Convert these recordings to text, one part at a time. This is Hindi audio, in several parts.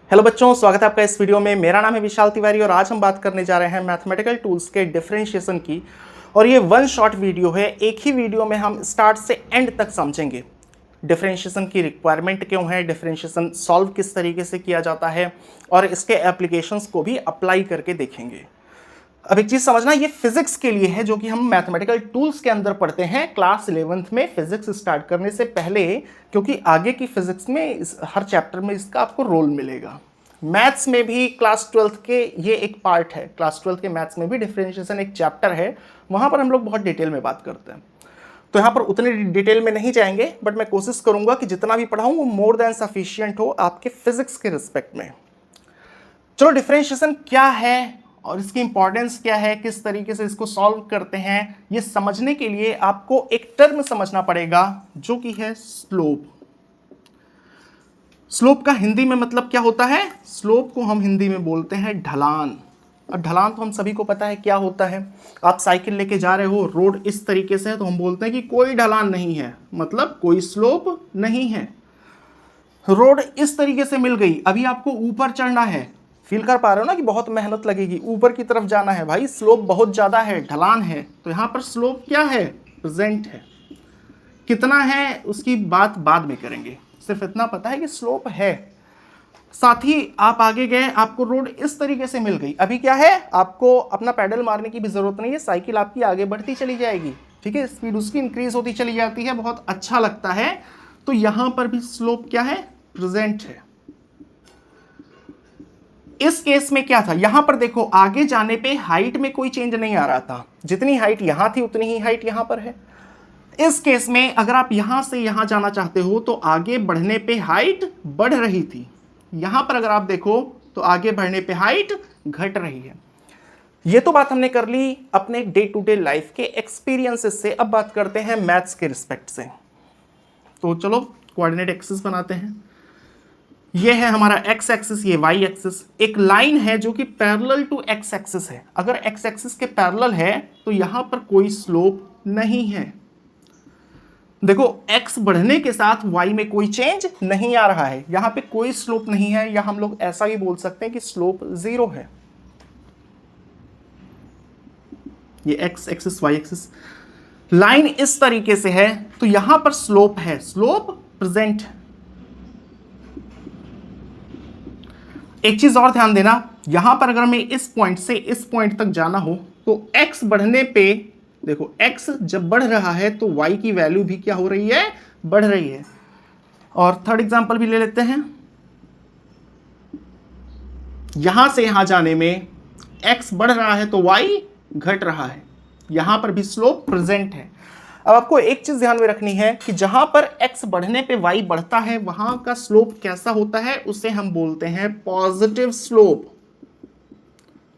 हेलो बच्चों, स्वागत है आपका इस वीडियो में। मेरा नाम है विशाल तिवारी और आज हम बात करने जा रहे हैं मैथमेटिकल टूल्स के डिफरेंशिएशन की। और ये वन शॉट वीडियो है। एक ही वीडियो में हम स्टार्ट से एंड तक समझेंगे डिफरेंशिएशन की रिक्वायरमेंट क्यों है, डिफरेंशिएशन सॉल्व किस तरीके से किया जाता है और इसके एप्लीकेशंस को भी अप्लाई करके देखेंगे। अब एक चीज़ समझना, ये फिजिक्स के लिए है जो कि हम मैथमेटिकल टूल्स के अंदर पढ़ते हैं क्लास 11th में फिजिक्स स्टार्ट करने से पहले, क्योंकि आगे की फिजिक्स में हर चैप्टर में इसका आपको रोल मिलेगा। मैथ्स में भी क्लास 12th के ये एक पार्ट है। क्लास 12th के मैथ्स में भी डिफरेंशिएशन एक चैप्टर है, वहाँ पर हम लोग बहुत डिटेल में बात करते हैं। तो यहाँ पर उतने डिटेल में नहीं जाएंगे, बट मैं कोशिश करूँगा कि जितना भी पढ़ाऊँ वो मोर देन सफिशियंट हो आपके फिजिक्स के रिस्पेक्ट में। चलो, डिफरेंशिएशन क्या है और इसकी इंपॉर्टेंस क्या है, किस तरीके से इसको सॉल्व करते हैं, ये समझने के लिए आपको एक टर्म समझना पड़ेगा जो कि है स्लोप। स्लोप का हिंदी में मतलब क्या होता है? स्लोप को हम हिंदी में बोलते हैं ढलान। और ढलान तो हम सभी को पता है क्या होता है। आप साइकिल लेके जा रहे हो, रोड इस तरीके से है तो हम बोलते हैं कि कोई ढलान नहीं है, मतलब कोई स्लोप नहीं है। रोड इस तरीके से मिल गई, अभी आपको ऊपर चढ़ना है, फील कर पा रहे हो ना कि बहुत मेहनत लगेगी, ऊपर की तरफ जाना है भाई, स्लोप बहुत ज़्यादा है, ढलान है। तो यहाँ पर स्लोप क्या है? प्रेजेंट है। कितना है उसकी बात बाद में करेंगे, सिर्फ इतना पता है कि स्लोप है। साथ ही आप आगे गए, आपको रोड इस तरीके से मिल गई, अभी क्या है, आपको अपना पैडल मारने की भी जरूरत नहीं है, साइकिल आपकी आगे बढ़ती चली जाएगी। ठीक है, स्पीड उसकी इंक्रीज होती चली जाती है, बहुत अच्छा लगता है। तो यहां पर भी स्लोप क्या है? प्रेजेंट है। इस केस में क्या था, यहां पर देखो आगे जाने पे हाइट में कोई चेंज नहीं आ रहा था, जितनी हाइट यहां थी उतनी ही हाइट यहां पर है। इस केस में अगर आप यहां से यहां जाना चाहते हो तो आगे बढ़ने पे हाइट बढ़ रही थी, यहां पर अगर आप देखो तो आगे बढ़ने पे हाइट घट रही है। ये तो बात हमने कर ली अपने डे टू डे लाइफ के एक्सपीरियंसेस से। अब बात करते हैं मैथ्स के रिस्पेक्ट से। तो चलो कोऑर्डिनेट एक्सिस बनाते हैं। ये है हमारा एक्स एक्सिस, ये वाई एक्सिस। एक लाइन है जो कि पैरेलल टू एक्स एक्सिस है। अगर एक्स एक्सिस के पैरेलल है तो यहां पर कोई स्लोप नहीं है। देखो, एक्स बढ़ने के साथ वाई में कोई चेंज नहीं आ रहा है, यहां पे कोई स्लोप नहीं है, या हम लोग ऐसा भी बोल सकते हैं कि स्लोप जीरो है। ये X axis Y axis line इस तरीके से है तो यहां पर स्लोप है, स्लोप प्रेजेंट है। एक चीज और ध्यान देना, यहां पर अगर मैं इस पॉइंट से इस पॉइंट तक जाना हो तो x बढ़ने पे, देखो x जब बढ़ रहा है तो y की वैल्यू भी क्या हो रही है? बढ़ रही है। और थर्ड एग्जांपल भी ले लेते हैं। यहां से यहां जाने में x बढ़ रहा है तो y घट रहा है, यहां पर भी स्लोप प्रेजेंट है। अब आपको एक चीज ध्यान में रखनी है कि जहां पर x बढ़ने पे y बढ़ता है वहां का स्लोप कैसा होता है? उसे हम बोलते हैं पॉजिटिव स्लोप,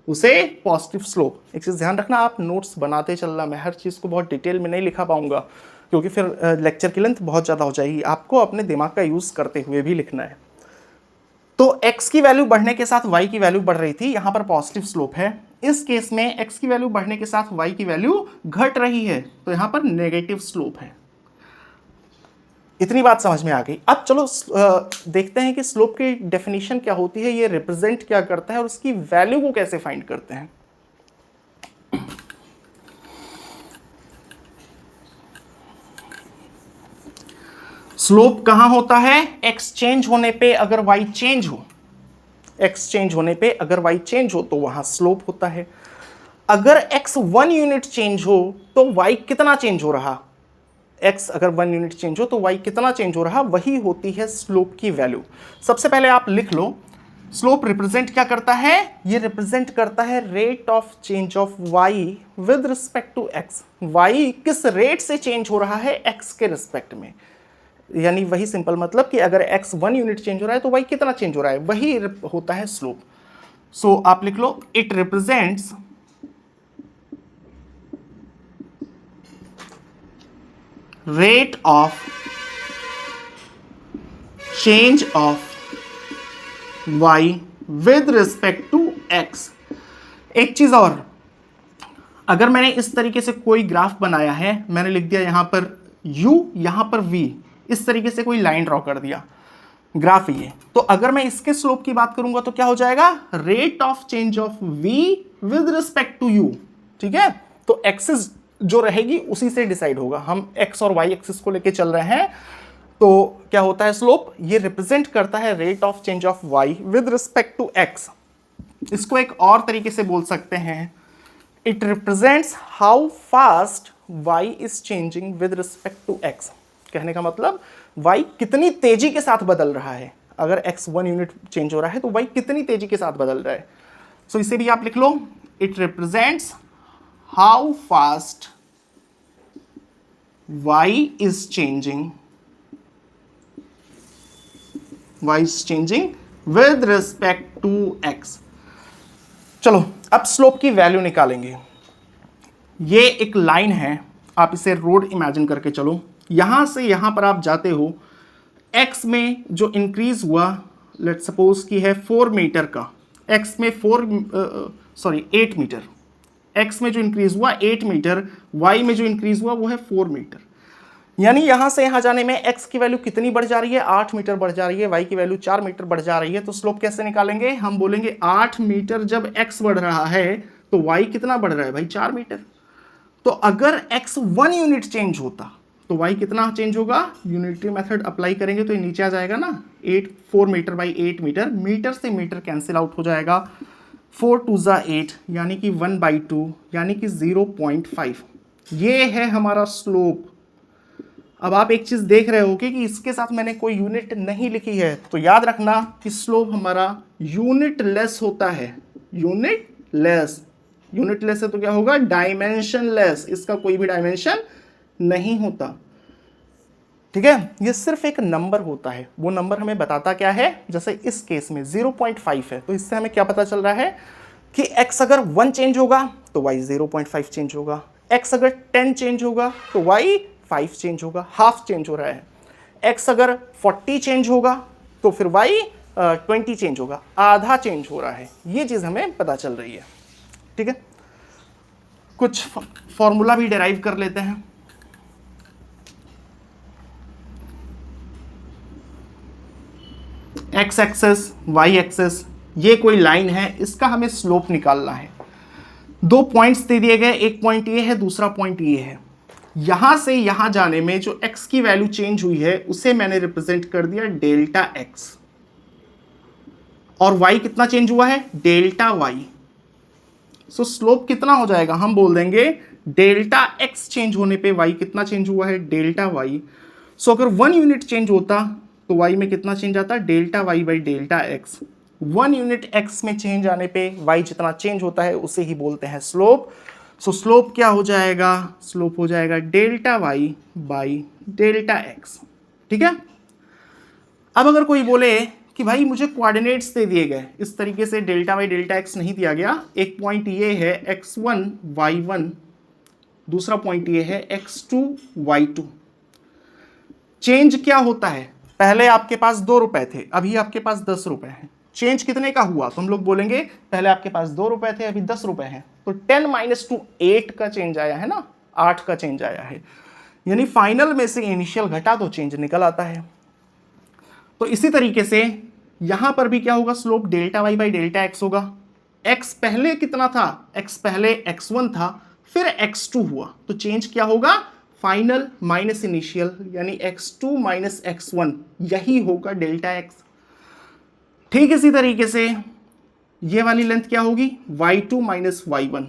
उसे पॉजिटिव स्लोप। एक चीज ध्यान रखना, आप नोट्स बनाते चलना, मैं हर चीज को बहुत डिटेल में नहीं लिखा पाऊंगा क्योंकि फिर लेक्चर की लेंथ बहुत ज्यादा हो जाएगी। आपको अपने दिमाग का यूज करते हुए भी लिखना है। तो x की वैल्यू बढ़ने के साथ y की वैल्यू बढ़ रही थी, यहां पर पॉजिटिव स्लोप है। इस केस में x की वैल्यू बढ़ने के साथ y की वैल्यू घट रही है तो यहां पर नेगेटिव स्लोप है। इतनी बात समझ में आ गई। अब चलो देखते हैं कि स्लोप की डेफिनेशन क्या होती है, ये रिप्रेजेंट क्या करता है और उसकी वैल्यू को कैसे फाइंड करते हैं। स्लोप कहां होता है? x चेंज होने पे अगर y चेंज हो, x चेंज होने पे अगर y चेंज हो तो वहां स्लोप होता है। अगर x 1 यूनिट चेंज हो तो y कितना चेंज हो रहा? x अगर 1 यूनिट चेंज हो तो y कितना चेंज हो रहा? वही होती है स्लोप की वैल्यू। सबसे पहले आप लिख लो, स्लोप रिप्रेजेंट क्या करता है? ये रिप्रेजेंट करता है rate of change of y with respect to x। y किस रेट से चेंज हो रहा है x के रिस्पेक्ट में, यानी वही सिंपल मतलब कि अगर x 1 यूनिट चेंज हो रहा है तो y कितना चेंज हो रहा है, वही होता है स्लोप। सो आप लिख लो, it represents rate of change of y with respect to x। एक चीज और, अगर मैंने इस तरीके से कोई ग्राफ बनाया है, मैंने लिख दिया यहां पर u, यहां पर v, इस तरीके से कोई लाइन ड्रॉ कर दिया, ग्राफ ये। तो अगर मैं इसके स्लोप की बात करूंगा तो क्या हो जाएगा, rate of change of v with respect to u। ठीक है, तो एक्सिस जो रहेगी उसी से डिसाइड होगा। हम x और y एक्सिस को लेके चल रहे हैं, तो क्या होता है स्लोप, ये रिप्रेजेंट करता है rate of change of y with respect to x। इसको एक और तरीके से बोल सकते हैं, it represents how fast y is changing with respect to x। कहने का मतलब y कितनी तेजी के साथ बदल रहा है। अगर x 1 यूनिट चेंज हो रहा है तो y कितनी तेजी के साथ बदल रहा है। सो इसे भी आप लिख लो, it represents how fast y is changing with respect to x। चलो अब स्लोप की वैल्यू निकालेंगे। ये एक लाइन है, आप इसे रोड इमेजिन करके चलो। यहां से यहां पर आप जाते हो, x में जो इंक्रीज हुआ, लेट सपोज की है 4 मीटर का, x में 8 मीटर, x में जो इंक्रीज हुआ 8 मीटर, y में जो इंक्रीज हुआ वो है 4 मीटर। यानी यहां से यहां जाने में x की वैल्यू कितनी बढ़ जा रही है, 8 मीटर बढ़ जा रही है, y की वैल्यू 4 मीटर बढ़ जा रही है। तो स्लोप कैसे निकालेंगे, हम बोलेंगे 8 मीटर जब x बढ़ रहा है तो y कितना बढ़ रहा है भाई, 4 मीटर। तो अगर x 1 यूनिट चेंज होता तो y कितना चेंज होगा, यूनिटरी मेथड अप्लाई करेंगे तो ये नीचे आ जाएगा ना, 4 मीटर बाई 8 मीटर, मीटर से मीटर कैंसिल आउट हो जाएगा, 4 2 जा 8 यानी कि 1/2 यानी कि 0.5। ये है हमारा स्लोप। अब आप एक चीज देख रहे हो कि इसके साथ मैंने कोई यूनिट नहीं लिखी है, तो याद रखना कि स्लोप हमारा यूनिट लेस होता है। यूनिट लेस है तो क्या होगा, डायमेंशन लेस, इसका कोई भी डायमेंशन नहीं होता। ठीक है, ये सिर्फ एक नंबर होता है, वो नंबर हमें बताता क्या है, जैसे इस केस में 0.5 है, तो इससे हमें क्या पता चल रहा है कि x अगर 1 चेंज होगा तो y 0.5 चेंज होगा, x अगर 10 चेंज होगा तो y 5 चेंज होगा, हाफ चेंज हो रहा है। x अगर 40 चेंज होगा तो फिर y 20 चेंज होगा, आधा चेंज हो रहा है। ये चीज़ हमें पता चल रही है। ठीक है, कुछ फॉर्मूला भी डिराइव कर लेते हैं। x एक्सेस, y एक्सेस, ये कोई लाइन है, इसका हमें स्लोप निकालना है। 2 पॉइंट्स दे दिए गए, एक पॉइंट ये है, दूसरा पॉइंट ये है। यहां से यहां जाने में जो x की वैल्यू चेंज हुई है उसे मैंने रिप्रेजेंट कर दिया डेल्टा x, और y कितना चेंज हुआ है, डेल्टा y। सो स्लोप कितना हो जाएगा, हम बोल देंगे डेल्टा x चेंज होने पे y कितना चेंज हुआ है, डेल्टा y। सो अगर 1 यूनिट चेंज होता तो y में कितना चेंज आता, delta y by delta x। 1 unit x में चेंज आने पे y जितना चेंज होता है उसे ही बोलते हैं स्लोप। सो स्लोप क्या हो जाएगा, स्लोप हो जाएगा delta y by delta x। ठीक है, अब अगर कोई बोले कि भाई मुझे कोऑर्डिनेट्स दे दिए गए, इस तरीके से डेल्टा बाई डेल्टा x नहीं दिया गया, एक पॉइंट ये है x1 y1, दूसरा पॉइंट ये है x2 y2। चेंज क्या होता है, पहले आपके पास 2 रुपए थे, अभी आपके पास 10 रुपए हैं। चेंज कितने का हुआ, तो हम लोग बोलेंगे पहले आपके पास 2 रुपए थे, अभी 10 रुपए हैं, तो 10 - 2 8 का चेंज आया है ना, 8 का चेंज आया है। यानी फाइनल में से इनिशियल घटा तो चेंज निकल आता है। तो इसी तरीके से यहां पर भी क्या होगा, slope delta y by delta x होगा। x पहले कितना था, x पहले x1 था, फिर x2 हुआ, तो चेंज क्या होगा, फाइनल माइनस इनिशियल, यानी x2 माइनस x1, यही होगा डेल्टा x। ठीक इसी तरीके से ये वाली लेंथ क्या होगी, y2 माइनस y1,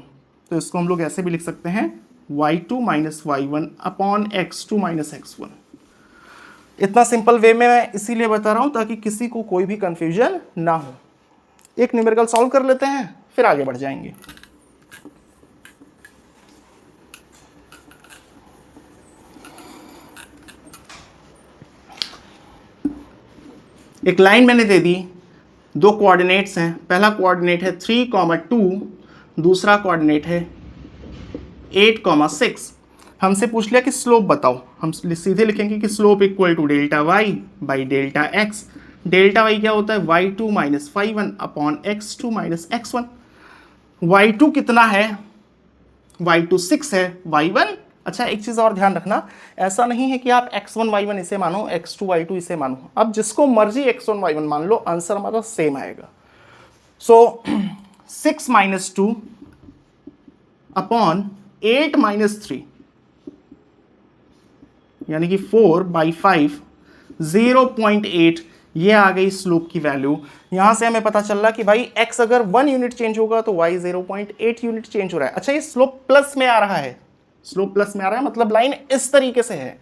तो इसको हम लोग ऐसे भी लिख सकते हैं y2 minus y1 upon x2 minus x1। इतना सिंपल वे में मैं इसीलिए बता रहा हूं ताकि किसी को कोई भी कंफ्यूजन ना हो। एक न्यूमेरिकल सॉल्व कर लेते हैं, फिर आगे बढ़ जाएंगे। एक लाइन मैंने दे दी, 2 कोऑर्डिनेट्स हैं, पहला कोऑर्डिनेट है 3,2, दूसरा कोऑर्डिनेट है 8,6। हमसे पूछ लिया कि स्लोप बताओ, हम सीधे लिखेंगे कि slope equal to delta y by delta x। Delta y क्या होता है, y2 minus y1 upon x2 minus x1। y2 कितना है, y2 6 है, y1 अच्छा एक चीज़ और ध्यान रखना, ऐसा नहीं है कि आप x1 y1 इसे मानो, x2 y2 इसे मानो, अब जिसको मर्जी x1 y1 मान लो, आंसर हमारा सेम आएगा। सो 6 - 2 अपॉन 8 - 3 यानी कि 4/5 0.8, ये आ गई स्लोप की वैल्यू। यहां से हमें पता चल रहा कि भाई x अगर 1 यूनिट चेंज होगा तो y 0.8 यूनिट चेंज हो रहा है। अच्छा ये स्लोप प्लस में आ रहा है, स्लोप प्लस में आ रहा है मतलब लाइन इस तरीके से है।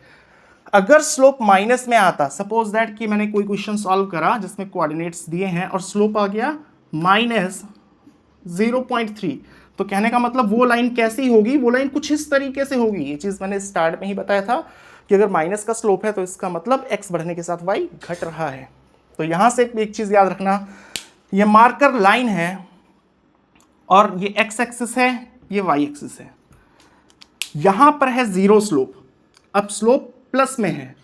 अगर स्लोप माइनस में आता, सपोज दैट कि मैंने कोई क्वेश्चन सॉल्व करा जिसमें कोऑर्डिनेट्स दिए हैं और स्लोप आ गया -0.3, तो कहने का मतलब वो लाइन कैसी होगी, वो लाइन कुछ इस तरीके से होगी। ये चीज मैंने स्टार्ट में ही बताया था कि अगर माइनस का स्लोप है तो इसका मतलब x बढ़ने के साथ y घट रहा है। तो यहां से एक चीज याद रखना, ये मार्कर लाइन है और ये x एक्सिस है, ये y एक्सिस है, यहां पर है जीरो स्लोप। अब स्लोप प्लस में है,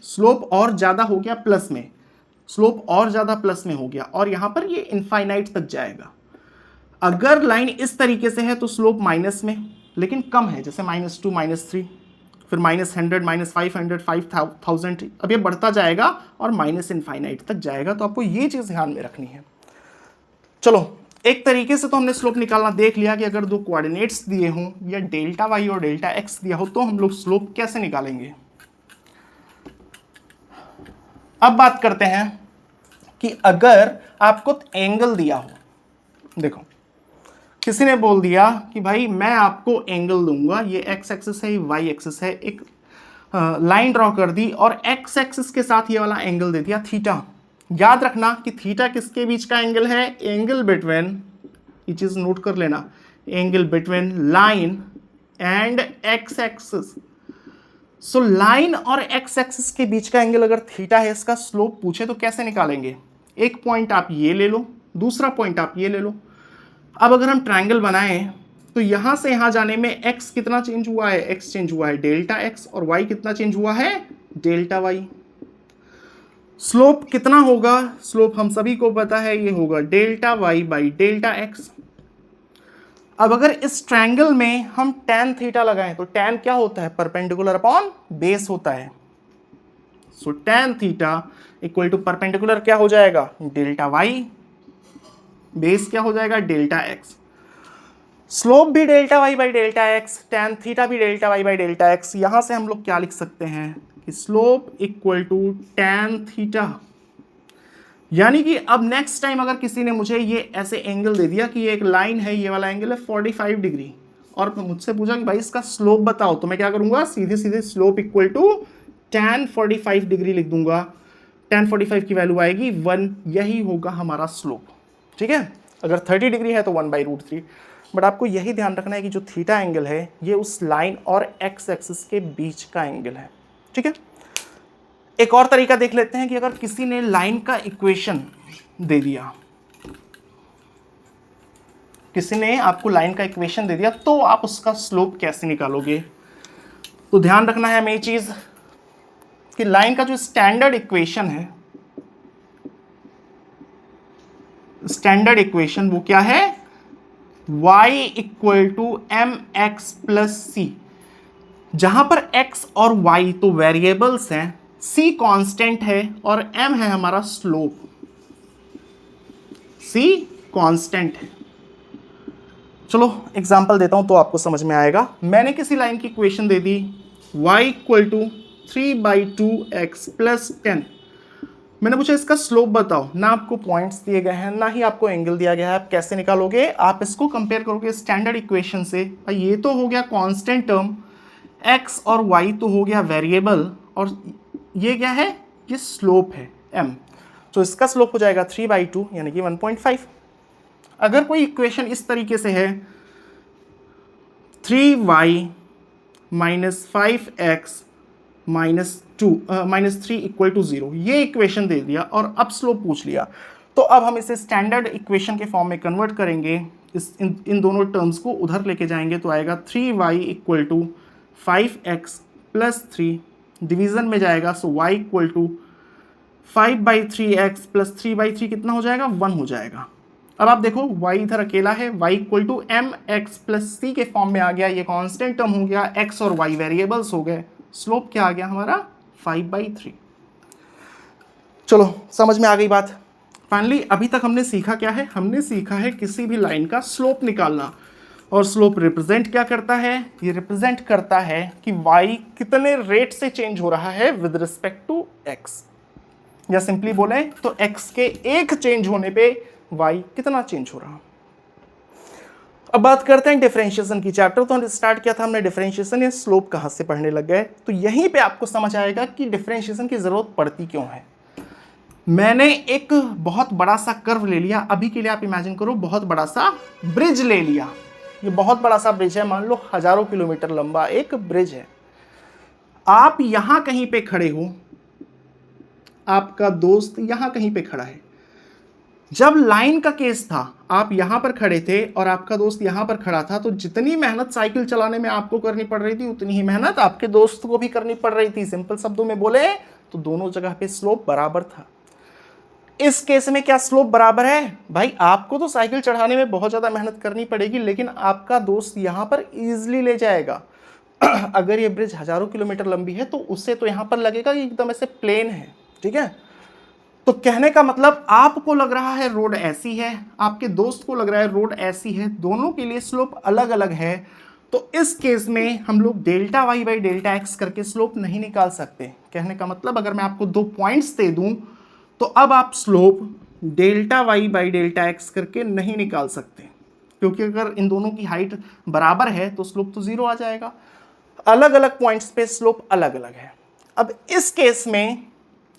स्लोप और ज्यादा हो गया प्लस में, स्लोप और ज्यादा प्लस में हो गया और यहां पर ये इनफाइनाइट तक जाएगा। अगर लाइन इस तरीके से है तो स्लोप माइनस में लेकिन कम है, जैसे -2 -3, फिर -100 -500 5000, अब ये बढ़ता जाएगा और माइनस इनफाइनाइट तक जाएगा। तो आपको ये चीज ध्यान में रखनी है। चलो एक तरीके से तो हमने स्लोप निकालना देख लिया कि अगर दो कोऑर्डिनेट्स दिए हों या डेल्टा वाई और डेल्टा एक्स दिया हो तो हम लोग स्लोप कैसे निकालेंगे। अब बात करते हैं कि अगर आपको एंगल दिया हो, देखो किसी ने बोल दिया कि भाई मैं आपको एंगल दूंगा, ये एक्स एक्सिस है, ये वाई एक्सिस है, एक लाइन ड्रॉ कर दी और एक्स एक्सिस के साथ ये वाला एंगल दे दिया थीटा। याद रखना कि थीटा किसके बीच का एंगल है, एंगल बिटवीन, ये चीज नोट कर लेना, angle between line and x axis. So line और एक्स एक्सिस के बीच का एंगल अगर थीटा है, इसका स्लोप पूछे तो कैसे निकालेंगे। एक पॉइंट आप ये ले लो, दूसरा पॉइंट आप ये ले लो। अब अगर हम ट्रायंगल बनाएं तो यहां से यहां जाने में x कितना चेंज हुआ है, x चेंज हुआ है डेल्टा x, और y कितना चेंज हुआ है, डेल्टा y। स्लोप कितना होगा, स्लोप हम सभी को पता है, ये होगा delta y by delta x। अब अगर इस ट्रायंगल में हम tan थीटा लगाएं तो tan क्या होता है, परपेंडिकुलर अपॉन बेस होता है। So tan theta equal to perpendicular क्या हो जाएगा, डेल्टा y, बेस क्या हो जाएगा, डेल्टा x। स्लोप भी delta y by delta x, tan theta भी delta y by delta x। यहां से हम लोग क्या लिख सकते हैं कि slope equal to tan theta. यानी कि अब नेक्स्ट टाइम अगर किसी ने मुझे ये ऐसे एंगल दे दिया कि ये एक लाइन है, ये वाला एंगल है 45 डिग्री, और मुझसे पूछा कि भाई इसका स्लोप बताओ, तो मैं क्या करूंगा, सीधे सीधे slope equal to tan 45 degree लिख दूंगा। tan 45 की वैल्यू आएगी 1, यही होगा हमारा स्लोप। ठीक है, अगर 30 डिग्री है तो 1/√3। बट आपको यही ध्यान रखना है कि जो थीटा एंगल है ये उस लाइन और एक्स एक्सिस के बीच का एंगल है। ठीक है, एक और तरीका देख लेते हैं कि अगर किसी ने लाइन का इक्वेशन दे दिया, किसी ने आपको लाइन का इक्वेशन दे दिया तो आप उसका स्लोप कैसे निकालोगे। तो ध्यान रखना है हमें ये चीज कि लाइन का जो स्टैंडर्ड इक्वेशन है, स्टैंडर्ड इक्वेशन वो क्या है, y equal to M X plus C, जहां पर x और y तो वेरिएबल्स हैं, c कांस्टेंट है और m है हमारा स्लोप, c कांस्टेंट है। चलो एग्जांपल देता हूं तो आपको समझ में आएगा। मैंने किसी लाइन की इक्वेशन दे दी y equal to 3/2x plus 10, मैंने पूछा इसका स्लोप बताओ। ना आपको पॉइंट्स दिए गए हैं, ना ही आपको एंगल दिया गया है, आप कैसे निकालोगे, आप इसको कंपेयर करोगे स्टैंडर्ड इक्वेशन से। ये तो हो गया कांस्टेंट टर्म, x और y तो हो गया वेरिएबल, और ये क्या है, ये स्लोप है m, तो इसका स्लोप हो जाएगा 3/2 यानी कि 1.5। अगर कोई इक्वेशन इस तरीके से है 3y minus 5x -3 equal to 0, ये इक्वेशन दे दिया और अब स्लोप पूछ लिया, तो अब हम इसे स्टैंडर्ड इक्वेशन के फॉर्म में कन्वर्ट करेंगे, इन दोनों टर्म्स को उधर लेके जाएंगे तो आएगा 3y equal to 5x plus 3, division में जाएगा, so y equal to 5/3x प्लस 3/3 कितना हो जाएगा, 1 हो जाएगा। अब आप देखो y इधर अकेला है, y equal to M X plus C के फॉर्म में आ गया, ये कांस्टेंट टर्म हो गया, x और y वेरिएबल्स हो गए, स्लोप क्या आ गया हमारा 5/3। चलो समझ में आ गई बात। फाइनली अभी तक हमने सीखा क्या है, हमने सीखा है किसी भी लाइन का स्लोप निकालना, और स्लोप रिप्रेजेंट क्या करता है, ये रिप्रेजेंट करता है कि y कितने रेट से चेंज हो रहा है विद रिस्पेक्ट टू x, या सिंपली बोले तो x के एक चेंज होने पे y कितना चेंज हो रहा। अब बात करते हैं डिफरेंशिएशन की। चैप्टर तो हमने स्टार्ट किया था हमने डिफरेंशिएशन, या स्लोप कहाँ से पढ़ने लग गए, तो यहीं पे आपको समझ आएगा कि डिफरेंशिएशन की जरूरत पड़ती क्यों है। मैंने एक बहुत बड़ा सा कर्व ले लिया, अभी के लिए आप इमेजिन करो बहुत बड़ा सा ब्रिज ले लिया, ये बहुत बड़ा सा ब्रिज है, मान लो हजारों किलोमीटर लंबा एक ब्रिज है। आप यहां कहीं पे खड़े हो, आपका दोस्त यहां कहीं पे खड़ा है। जब लाइन का केस था, आप यहां पर खड़े थे और आपका दोस्त यहां पर खड़ा था, तो जितनी मेहनत साइकिल चलाने में आपको करनी पड़ रही थी उतनी ही मेहनत आपके दोस्त को भी करनी पड़ रही थी। सिंपल शब्दों में बोले तो दोनों जगह पे स्लोप बराबर था। इस केस में क्या स्लोप बराबर है, भाई आपको तो साइकिल चढ़ाने में बहुत ज़्यादा मेहनत करनी पड़ेगी, लेकिन आपका दोस्त यहाँ पर इजीली ले जाएगा। अगर ये ब्रिज हजारों किलोमीटर लंबी है तो उससे तो यहाँ पर लगेगा कि एकदम ऐसे प्लेन है, ठीक है। तो कहने का मतलब आपको लग रहा है रोड ऐसी है, आपके दोस्त को लग रहा है रोड ऐसी है, दोनों के लिए स्लोप अलग अलग है। तो इस केस में हम लोग delta Y by delta x करके स्लोप नहीं निकाल सकते। कहने का मतलब अगर मैं आपको 2 पॉइंट्स दे दूं तो अब आप slope delta Y by delta x करके नहीं निकाल सकते, क्योंकि अगर इन दोनों की हाइट बराबर है तो स्लोप तो 0 आ जाएगा। अलग अलग पॉइंट्स पे स्लोप अलग अलग है। अब इस केस में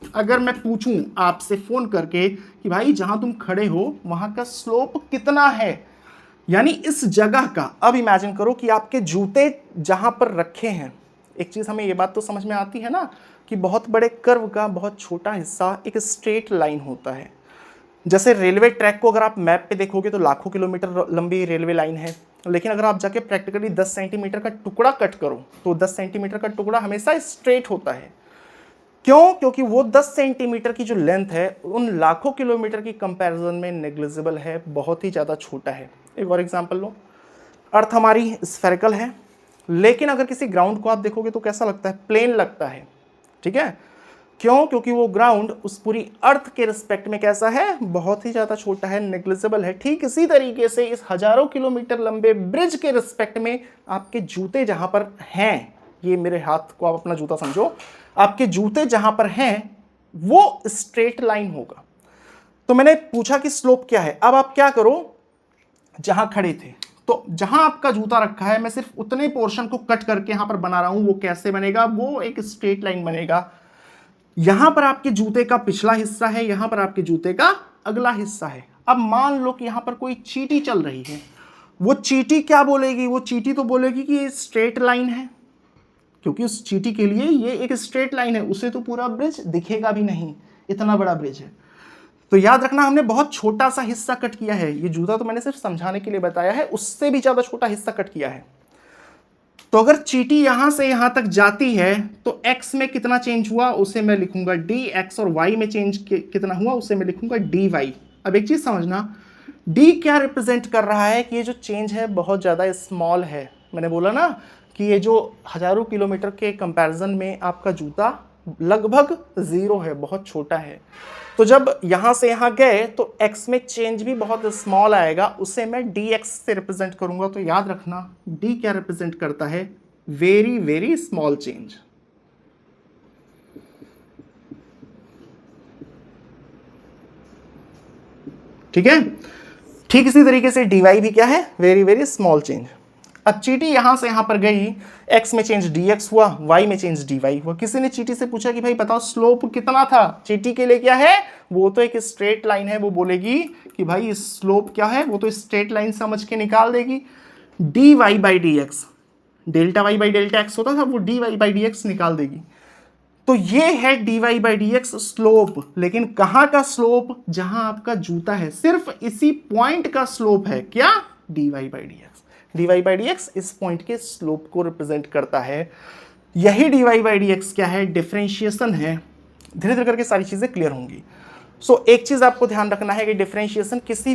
अगर मैं पूछूं आपसे फोन करके कि भाई जहां तुम खड़े हो वहां का स्लोप कितना है, यानी इस जगह का, अब इमेजिन करो कि आपके जूते जहां पर रखे हैं। एक चीज हमें ये बात तो समझ में आती है ना कि बहुत बड़े कर्व का बहुत छोटा हिस्सा एक स्ट्रेट लाइन होता है। जैसे रेलवे ट्रैक को अगर आप मैप पे देखोगे तो लाखों किलोमीटर लंबी रेलवे लाइन है, लेकिन अगर आप जाके प्रैक्टिकली 10 सेंटीमीटर का टुकड़ा कट करो तो 10 सेंटीमीटर का टुकड़ा हमेशा स्ट्रेट होता है। क्यों? क्योंकि वो 10 सेंटीमीटर की जो लेंथ है उन लाखों किलोमीटर की कंपैरिजन में नेग्लिजिबल है, बहुत ही ज़्यादा छोटा है। एक और एग्जांपल लो, अर्थ हमारी स्फेरिकल है, लेकिन अगर किसी ग्राउंड को आप देखोगे तो कैसा लगता है, प्लेन लगता है, ठीक है। क्यों? क्योंकि वो ग्राउंड उस पूरी अर्थ के रिस्पेक्ट में कैसा है, बहुत ही ज़्यादा छोटा है, नेग्लिजिबल है। ठीक इसी तरीके से इस हजारों किलोमीटर लंबे ब्रिज के रिस्पेक्ट में आपके जूते जहां पर हैं, ये मेरे हाथ को आप अपना जूता समझो, आपके जूते जहां पर हैं वो स्ट्रेट लाइन होगा। तो मैंने पूछा कि स्लोप क्या है। अब आप क्या करो, जहां खड़े थे तो जहां आपका जूता रखा है मैं सिर्फ उतने पोर्शन को कट करके यहां पर बना रहा हूं। वो कैसे बनेगा, वो एक स्ट्रेट लाइन बनेगा। यहां पर आपके जूते का पिछला हिस्सा है, यहां पर आपके जूते का अगला हिस्सा है। अब मान लो कि यहां पर कोई चींटी चल रही है, वो चींटी क्या बोलेगी, वो चींटी तो बोलेगी कि ये स्ट्रेट लाइन है, क्योंकि उस चींटी के लिए ये एक स्ट्रेट लाइन है, उसे तो पूरा ब्रिज दिखेगा भी नहीं, इतना बड़ा ब्रिज है। तो याद रखना हमने बहुत छोटा सा हिस्सा कट किया है, ये जूता तो मैंने सिर्फ समझाने के लिए बताया है, उससे भी ज्यादा छोटा हिस्सा कट किया है। तो अगर चींटी यहां से यहां तक जाती है तो x में कितना चेंज हुआ उसे मैं लिखूंगा dx, और y में चेंज कितना हुआ उसे मैं लिखूंगा dy। अब एक चीज समझना, d क्या रिप्रेजेंट कर रहा है कि ये जो चेंज है बहुत ज्यादा स्मॉल है। मैंने बोला ना कि ये जो हजारों किलोमीटर के कंपैरिजन में आपका जूता लगभग 0 है, बहुत छोटा है। तो जब यहां से यहां गए तो x में चेंज भी बहुत स्मॉल आएगा, उसे मैं dx से रिप्रेजेंट करूंगा। तो याद रखना d क्या रिप्रेजेंट करता है, वेरी वेरी स्मॉल चेंज। ठीक है, ठीक इसी तरीके से dy भी क्या है, वेरी वेरी स्मॉल चेंज। अब चींटी यहां से यहां पर गई, x में चेंज dx हुआ, y में चेंज dy हुआ। किसी ने चींटी से पूछा कि भाई बताओ स्लोप कितना था, चींटी के लिए क्या है, वो तो एक स्ट्रेट लाइन है, वो बोलेगी कि भाई स्लोप क्या है, वो तो स्ट्रेट लाइन समझ के निकाल देगी। dy by dx, delta y by delta x होता था, वो dy बाई dx निकाल देगी। तो ये है dy बाई dx स्लोप, लेकिन कहां का स्लोप, जहां आपका जूता है, सिर्फ इसी पॉइंट का स्लोप है क्या, dy by dx। dy by dx इस पॉइंट के स्लोप को रिप्रेजेंट करता है। यही dy बाई dx क्या है, डिफरेंशिएशन है। धीरे धीरे करके सारी चीजें क्लियर होंगी। सो एक चीज आपको ध्यान रखना है कि डिफरेंशिएशन किसी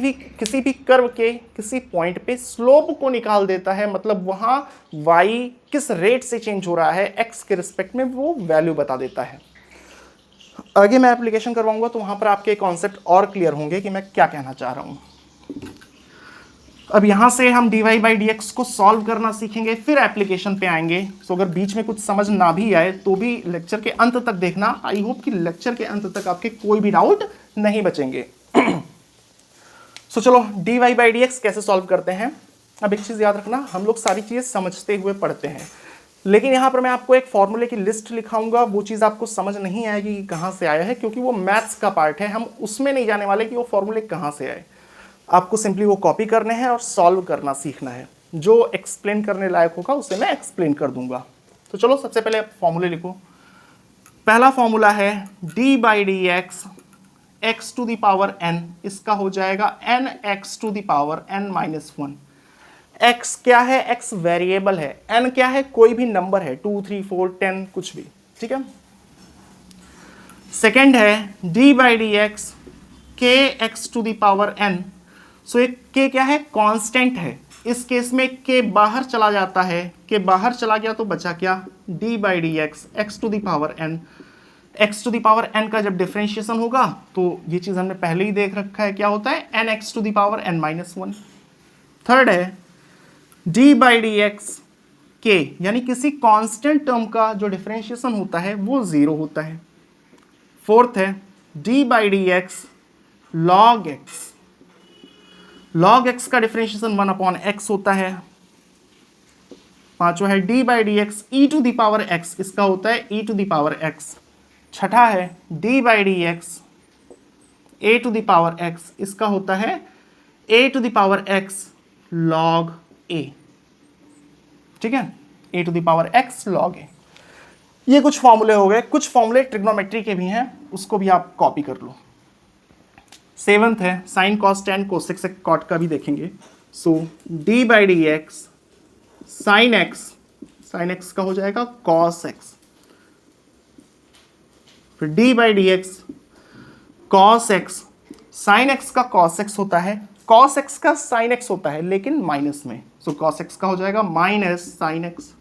भी कर्व के किसी पॉइंट पे स्लोप को निकाल देता है, मतलब वहां y किस रेट से चेंज हो रहा है x के रिस्पेक्ट में वो वैल्यू बता देता है। आगे मैं एप्लीकेशन करवाऊंगा तो वहां पर आपके कॉन्सेप्ट और क्लियर होंगे कि मैं क्या कहना चाह रहा हूं। अब यहां से हम dy बाई डी एक्स को सॉल्व करना सीखेंगे, फिर एप्लीकेशन पे आएंगे। सो अगर बीच में कुछ समझ ना भी आए तो भी लेक्चर के अंत तक देखना। आई होप कि लेक्चर के अंत तक आपके कोई भी डाउट नहीं बचेंगे। सो चलो dy बाई डी एक्स कैसे सॉल्व करते हैं। अब एक चीज याद रखना, हम लोग सारी चीजें समझते हुए पढ़ते हैं, लेकिन यहाँ पर मैं आपको एक फॉर्मूले की लिस्ट लिखाऊंगा, वो चीज़ आपको समझ नहीं आएगी कि कहाँ से आया है, क्योंकि वो मैथ्स का पार्ट है। हम उसमें नहीं जाने वाले कि वो फॉर्मूले कहाँ से आए। आपको सिंपली वो कॉपी करने हैं और सॉल्व करना सीखना है। जो एक्सप्लेन करने लायक होगा उसे मैं एक्सप्लेन कर दूंगा। तो चलो सबसे पहले फॉर्मूले लिखो। पहला फॉर्मूला है d by D x x to the power n, इसका हो जाएगा n x to the power n minus 1। x क्या है? x वेरिएबल है। n क्या है? कोई भी नंबर है, 2 3 4 10 कुछ भी, ठीक है। सेकेंड है d बाई डी एक्स के x to the power n। So एक k क्या है? कांस्टेंट है। इस केस में k बाहर चला जाता है, k बाहर चला गया तो बचा क्या? d by D x x to the power n। x to the power n का जब डिफरेंशिएशन होगा तो ये चीज हमने पहले ही देख रखा है, क्या होता है? n x to the power n minus 1। Third है d बाई डी एक्स के, यानी किसी कांस्टेंट टर्म का जो डिफरेंशिएशन होता है वो 0 होता है। फोर्थ है d by D x log x। Log x का डिफरेंशिएशन 1 अपॉन x होता है। पांचवा है d by D x e to the power x, इसका होता है e to the power x। छठा है d by D x a to the power x, इसका होता है a to the power x log a, ठीक है, a to the power x log a। ये कुछ फॉर्मूले हो गए। कुछ फॉर्मूले ट्रिग्नोमेट्री के भी हैं, उसको भी आप कॉपी कर लो। सेवंथ है sine cos tan cosec sec cot का भी देखेंगे। So d by D x sine x का हो जाएगा कॉस एक्स, फिर d by D x cos x. Sine x का कॉस एक्स होता है, कॉस एक्स का साइन एक्स होता है लेकिन माइनस में। सो कॉस एक्स का हो जाएगा माइनस साइन एक्स।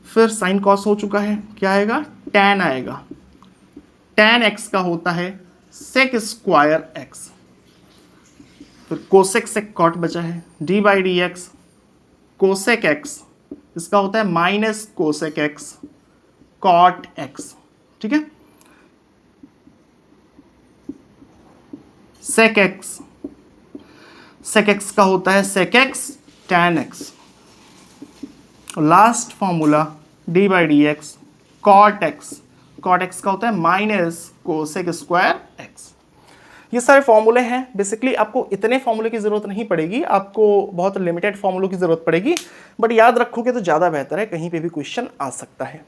फिर साइन कॉस हो चुका है, क्या आएगा? टैन आएगा। टैन एक्स का होता है सेक स्क्वायर एक्स। फिर कोसेक सेक कॉट बचा है d by D x cosec x, इसका होता है minus cosec x cot x, ठीक है। सेक एक्स का होता है sec x tan x. Last formula d by D x cot x का होता है माइनस कोसेक स्क्वायर एक्स। ये सारे फॉर्मूले हैं। बेसिकली आपको इतने फॉर्मूले की जरूरत नहीं पड़ेगी, आपको बहुत लिमिटेड फॉर्मूलों की जरूरत पड़ेगी, बट याद रखोगे तो ज़्यादा बेहतर है, कहीं पे भी क्वेश्चन आ सकता है।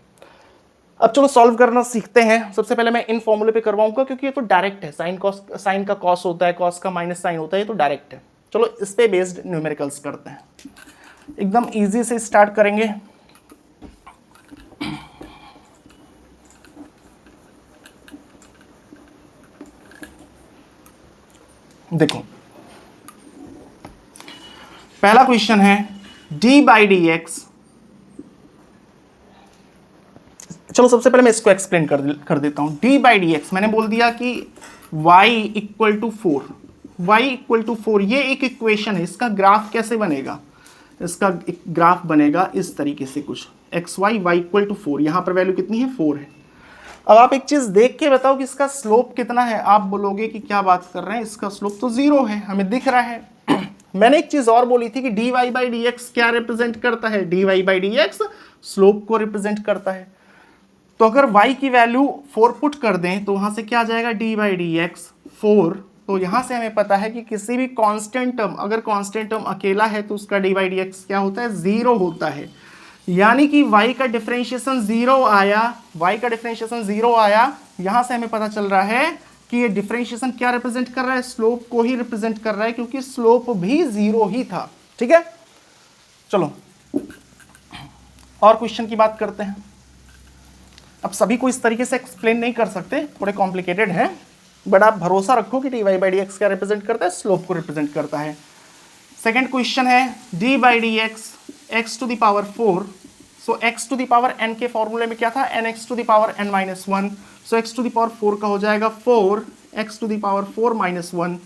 अब चलो सॉल्व करना सीखते हैं। सबसे पहले मैं इन फॉर्मूले पे करवाऊंगा क्योंकि ये तो डायरेक्ट है। साइन का कॉस होता है, कॉस का माइनस साइन होता है, ये तो डायरेक्ट है। चलो इस पे बेस्ड न्यूमेरिकल्स करते हैं। एकदम ईजी से स्टार्ट करेंगे। देखो पहला क्वेश्चन है d बाई डी एक्स। चलो सबसे पहले मैं इसको एक्सप्लेन कर देता हूं। d बाई डी एक्स मैंने बोल दिया कि y इक्वल टू 4, ये एक इक्वेशन है। इसका ग्राफ कैसे बनेगा? इसका एक ग्राफ बनेगा इस तरीके से कुछ, x y y equal to 4। यहां पर वैल्यू कितनी है? 4 है। अब आप एक चीज देख के बताओ कि इसका स्लोप कितना है। आप बोलोगे कि क्या बात कर रहे हैं, इसका स्लोप तो 0 है, हमें दिख रहा है। मैंने एक चीज और बोली थी कि dy बाई डी एक्स क्या रिप्रेजेंट करता है? dy by D x slope को रिप्रेजेंट करता है। तो अगर y की वैल्यू 4 पुट कर दें तो वहां से क्या आ जाएगा? d by D x 4। तो यहां से हमें पता है कि किसी भी कांस्टेंट टर्म, अगर कांस्टेंट टर्म अकेला है तो उसका d बाई डी एक्स क्या होता है? 0 होता है। यानी कि y का डिफरेंशिएशन 0 आया। यहां से हमें पता चल रहा है कि ये डिफरेंशिएशन क्या रिप्रेजेंट कर रहा है? स्लोप को ही रिप्रेजेंट कर रहा है, क्योंकि स्लोप भी 0 ही था, ठीक है। चलो और क्वेश्चन की बात करते हैं। अब सभी को इस तरीके से एक्सप्लेन नहीं कर सकते, थोड़े कॉम्प्लिकेटेड है। बट आप भरोसा रखो कि dy बाई डी एक्स क्या रिप्रेजेंट करता है, स्लोप को रिप्रेजेंट करता है। सेकेंड क्वेश्चन है d by D x x to the power 4, so x to the power n के फॉर्मूले में क्या था, n x to the power n minus 1, so x to the power 4 का हो जाएगा 4 x to the power 4 minus 1।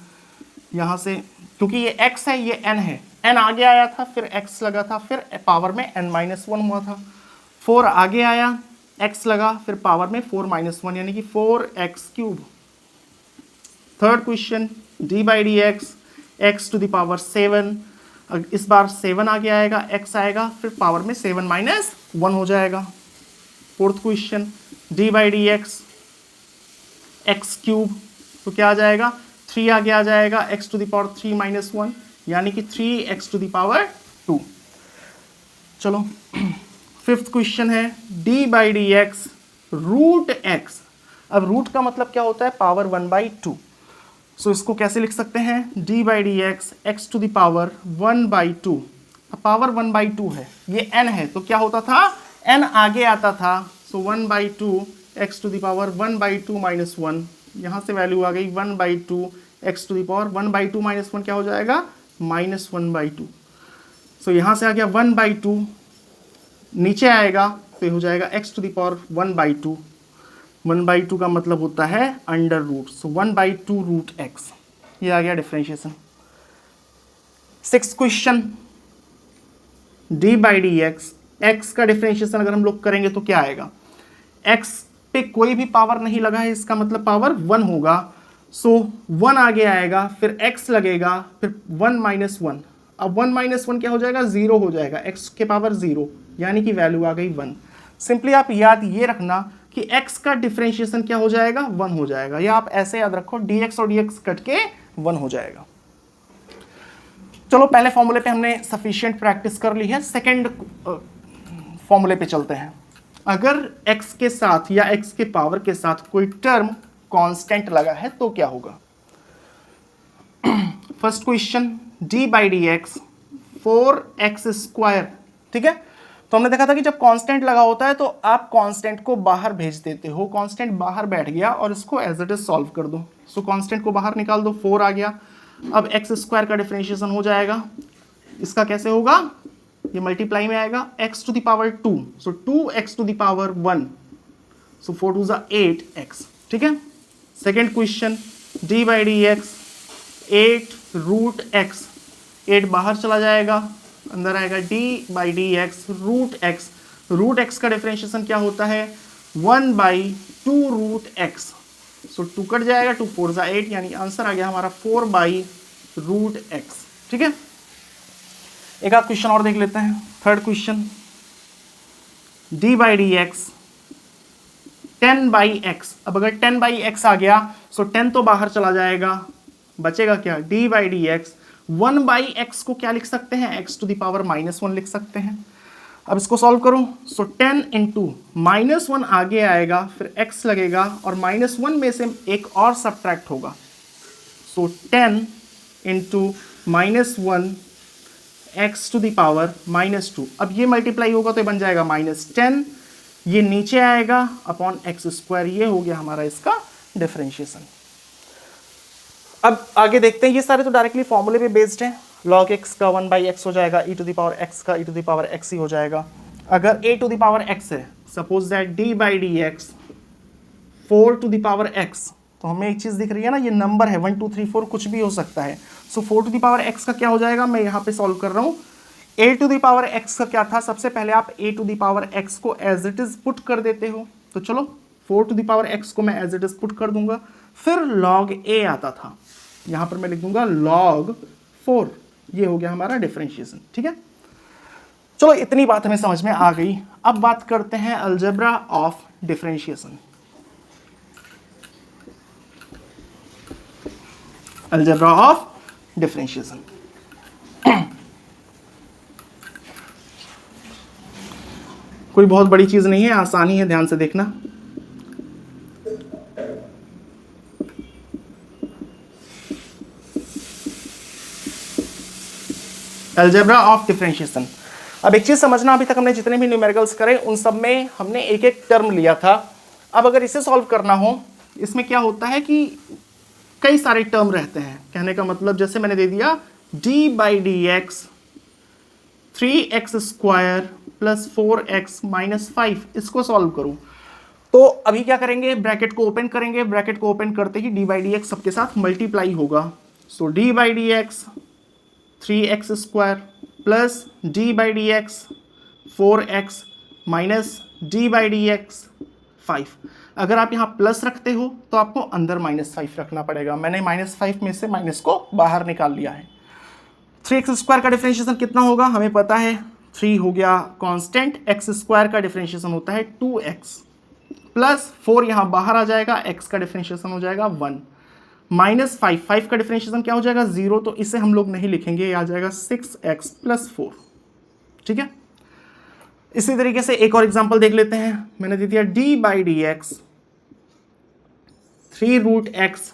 यहाँ से क्योंकि ये x है ये n है, n आगे आया था फिर x लगा था फिर पावर में n माइनस 1 हुआ था, 4 आगे आया x लगा फिर पावर में 4 माइनस 1 यानी कि 4x cube. Third question d by D x x to the power 7, इस बार 7 आगे आएगा x आएगा फिर पावर में 7 माइनस 1 हो जाएगा। Fourth question d by D x x cube, तो क्या आ जाएगा 3 आगे आ जाएगा x to the power 3 minus 1 यानी कि 3x टू द पावर 2। चलो फिफ्थ क्वेश्चन है d by D x root x. अब रूट का मतलब क्या होता है, पावर 1/2। सो इसको कैसे लिख सकते हैं, d by D x x to the power 1/2। Power 1/2 है, ये n है तो क्या होता था, n आगे आता था, so 1/2 x to the power 1/2 minus 1, यहाँ से वैल्यू आ गई 1/2 x to the power 1/2 minus 1 क्या हो जाएगा, माइनस 1/2। सो यहाँ से आ गया 1/2, नीचे आएगा तो ये हो जाएगा एक्स टू द पावर 1/2। 1/2 का मतलब होता है अंडर रूट, सो 1/2 रूट एक्स, ये आ गया differentiation. Sixth question d by D x x का डिफरेंशिएशन अगर हम लोग करेंगे तो क्या आएगा, एक्स पे कोई भी पावर नहीं लगा है इसका मतलब पावर 1 होगा, सो 1 आगे आएगा फिर x लगेगा फिर 1 माइनस 1, अब 1 माइनस 1 क्या हो जाएगा, 0 हो जाएगा, x के पावर 0 यानी कि वैल्यू आ गई 1। सिंपली आप याद ये रखना कि x का डिफरेंशिएशन क्या हो जाएगा, 1 हो जाएगा, या आप ऐसे याद रखो dx और dx कट के 1 हो जाएगा। चलो पहले फॉर्मूले पे हमने सफिशिएंट प्रैक्टिस कर ली है, सेकेंड फॉर्मूले पे चलते हैं। अगर x के साथ या x के पावर के साथ कोई टर्म कांस्टेंट लगा है तो क्या होगा। First question d by D x 4x square, ठीक है, तो हमने देखा था कि जब कांस्टेंट लगा होता है तो आप कांस्टेंट को बाहर भेज देते हो, कांस्टेंट बाहर बैठ गया और इसको एज इट इज सॉल्व कर दो, सो कांस्टेंट को बाहर निकाल दो, 4 आ गया, अब x स्क्वायर का डिफरेंशिएशन हो जाएगा, इसका कैसे होगा, ये मल्टीप्लाई में आएगा x to the power 2, so 2x to the power 1, so 4 2 8x, ठीक है। Second question d by D x 8 root x, 8 बाहर चला जाएगा अंदर आएगा d by D x root x, root x का डिफरेंशिएशन क्या होता है 1/2 रूट एक्स, सो 2 कट जाएगा 2 4 8 यानी आंसर आ गया हमारा 4/रूट एक्स, ठीक है। एक आध क्वेश्चन और देख लेते हैं। Third question d by D x 10/x, अब अगर 10/x आ गया सो 10 तो बाहर चला जाएगा, बचेगा क्या, d by D x 1/x को क्या लिख सकते हैं, x टू द पावर -1 लिख सकते हैं। अब इसको सॉल्व करो, सो 10 इंटू -1 आगे आएगा फिर x लगेगा और -1 में से एक और सब्ट्रैक्ट होगा, so 10 into -1 x to the power -2, अब ये मल्टीप्लाई होगा तो ये बन जाएगा -10, ये नीचे आएगा अपॉन एक्स स्क्वायर, ये हो गया हमारा इसका डिफरेंशिएशन। अब आगे देखते हैं, ये सारे तो डायरेक्टली फॉर्मूले पे बेस्ड हैं, log x का 1/x हो जाएगा, e to the power x का e to the power x ही हो जाएगा। अगर a to the power x है, suppose that d by D x 4 to the power x, तो हमें एक चीज़ दिख रही है ना, ये नंबर है 1 2 3 4 कुछ भी हो सकता है, सो 4 टू द पावर x का क्या हो जाएगा, मैं यहाँ पे सॉल्व कर रहा हूँ, a to the power x का क्या था, सबसे पहले आप a to the power x को एज इट इज पुट कर देते हो, तो चलो 4 टू द पावर x को मैं एज इट इज पुट कर दूंगा, फिर log a आता था, यहाँ पर मैं लिख दूंगा log 4, ये हो गया हमारा डिफरेंशिएशन, ठीक है। चलो इतनी बात हमें समझ में आ गई। अब बात करते हैं algebra of differentiation. Algebra of differentiation, कोई बहुत बड़ी चीज नहीं है, आसानी है, ध्यान से देखना। अलजेब्रा ऑफ डिफरेंशिएशन, अब एक चीज समझना, अभी तक हमने जितने भी न्यूमेरिकल्स करे उन सब में हमने एक एक टर्म लिया था। अब अगर इसे सॉल्व करना हो, इसमें क्या होता है कि कई सारे टर्म रहते हैं। कहने का मतलब जैसे मैंने दे दिया d/dx 3x square plus 4x minus 5, इसको सॉल्व करूं तो अभी क्या करेंगे, ब्रैकेट को ओपन करेंगे, ब्रैकेट को ओपन करते ही d/dx सबके साथ मल्टीप्लाई होगा। सो d/dx 3x square plus d/dx 4x minus d/dx 5। अगर आप यहाँ प्लस रखते हो तो आपको अंदर -5 रखना पड़ेगा। मैंने -5 में से माइनस को बाहर निकाल लिया है। 3x स्क्वायर का डिफरेंशिएशन कितना होगा हमें पता है, 3 हो गया कांस्टेंट, x स्क्वायर का डिफरेंशिएशन होता है 2x प्लस 4 यहाँ बाहर आ जाएगा, x का डिफरेंशिएशन हो जाएगा 1 माइनस 5 का डिफरेंशिएशन क्या हो जाएगा 0, तो इसे हम लोग नहीं लिखेंगे, ये आ जाएगा 6x प्लस 4। ठीक है, इसी तरीके से एक और एग्जांपल देख लेते हैं। मैंने दे दिया d/dx 3√x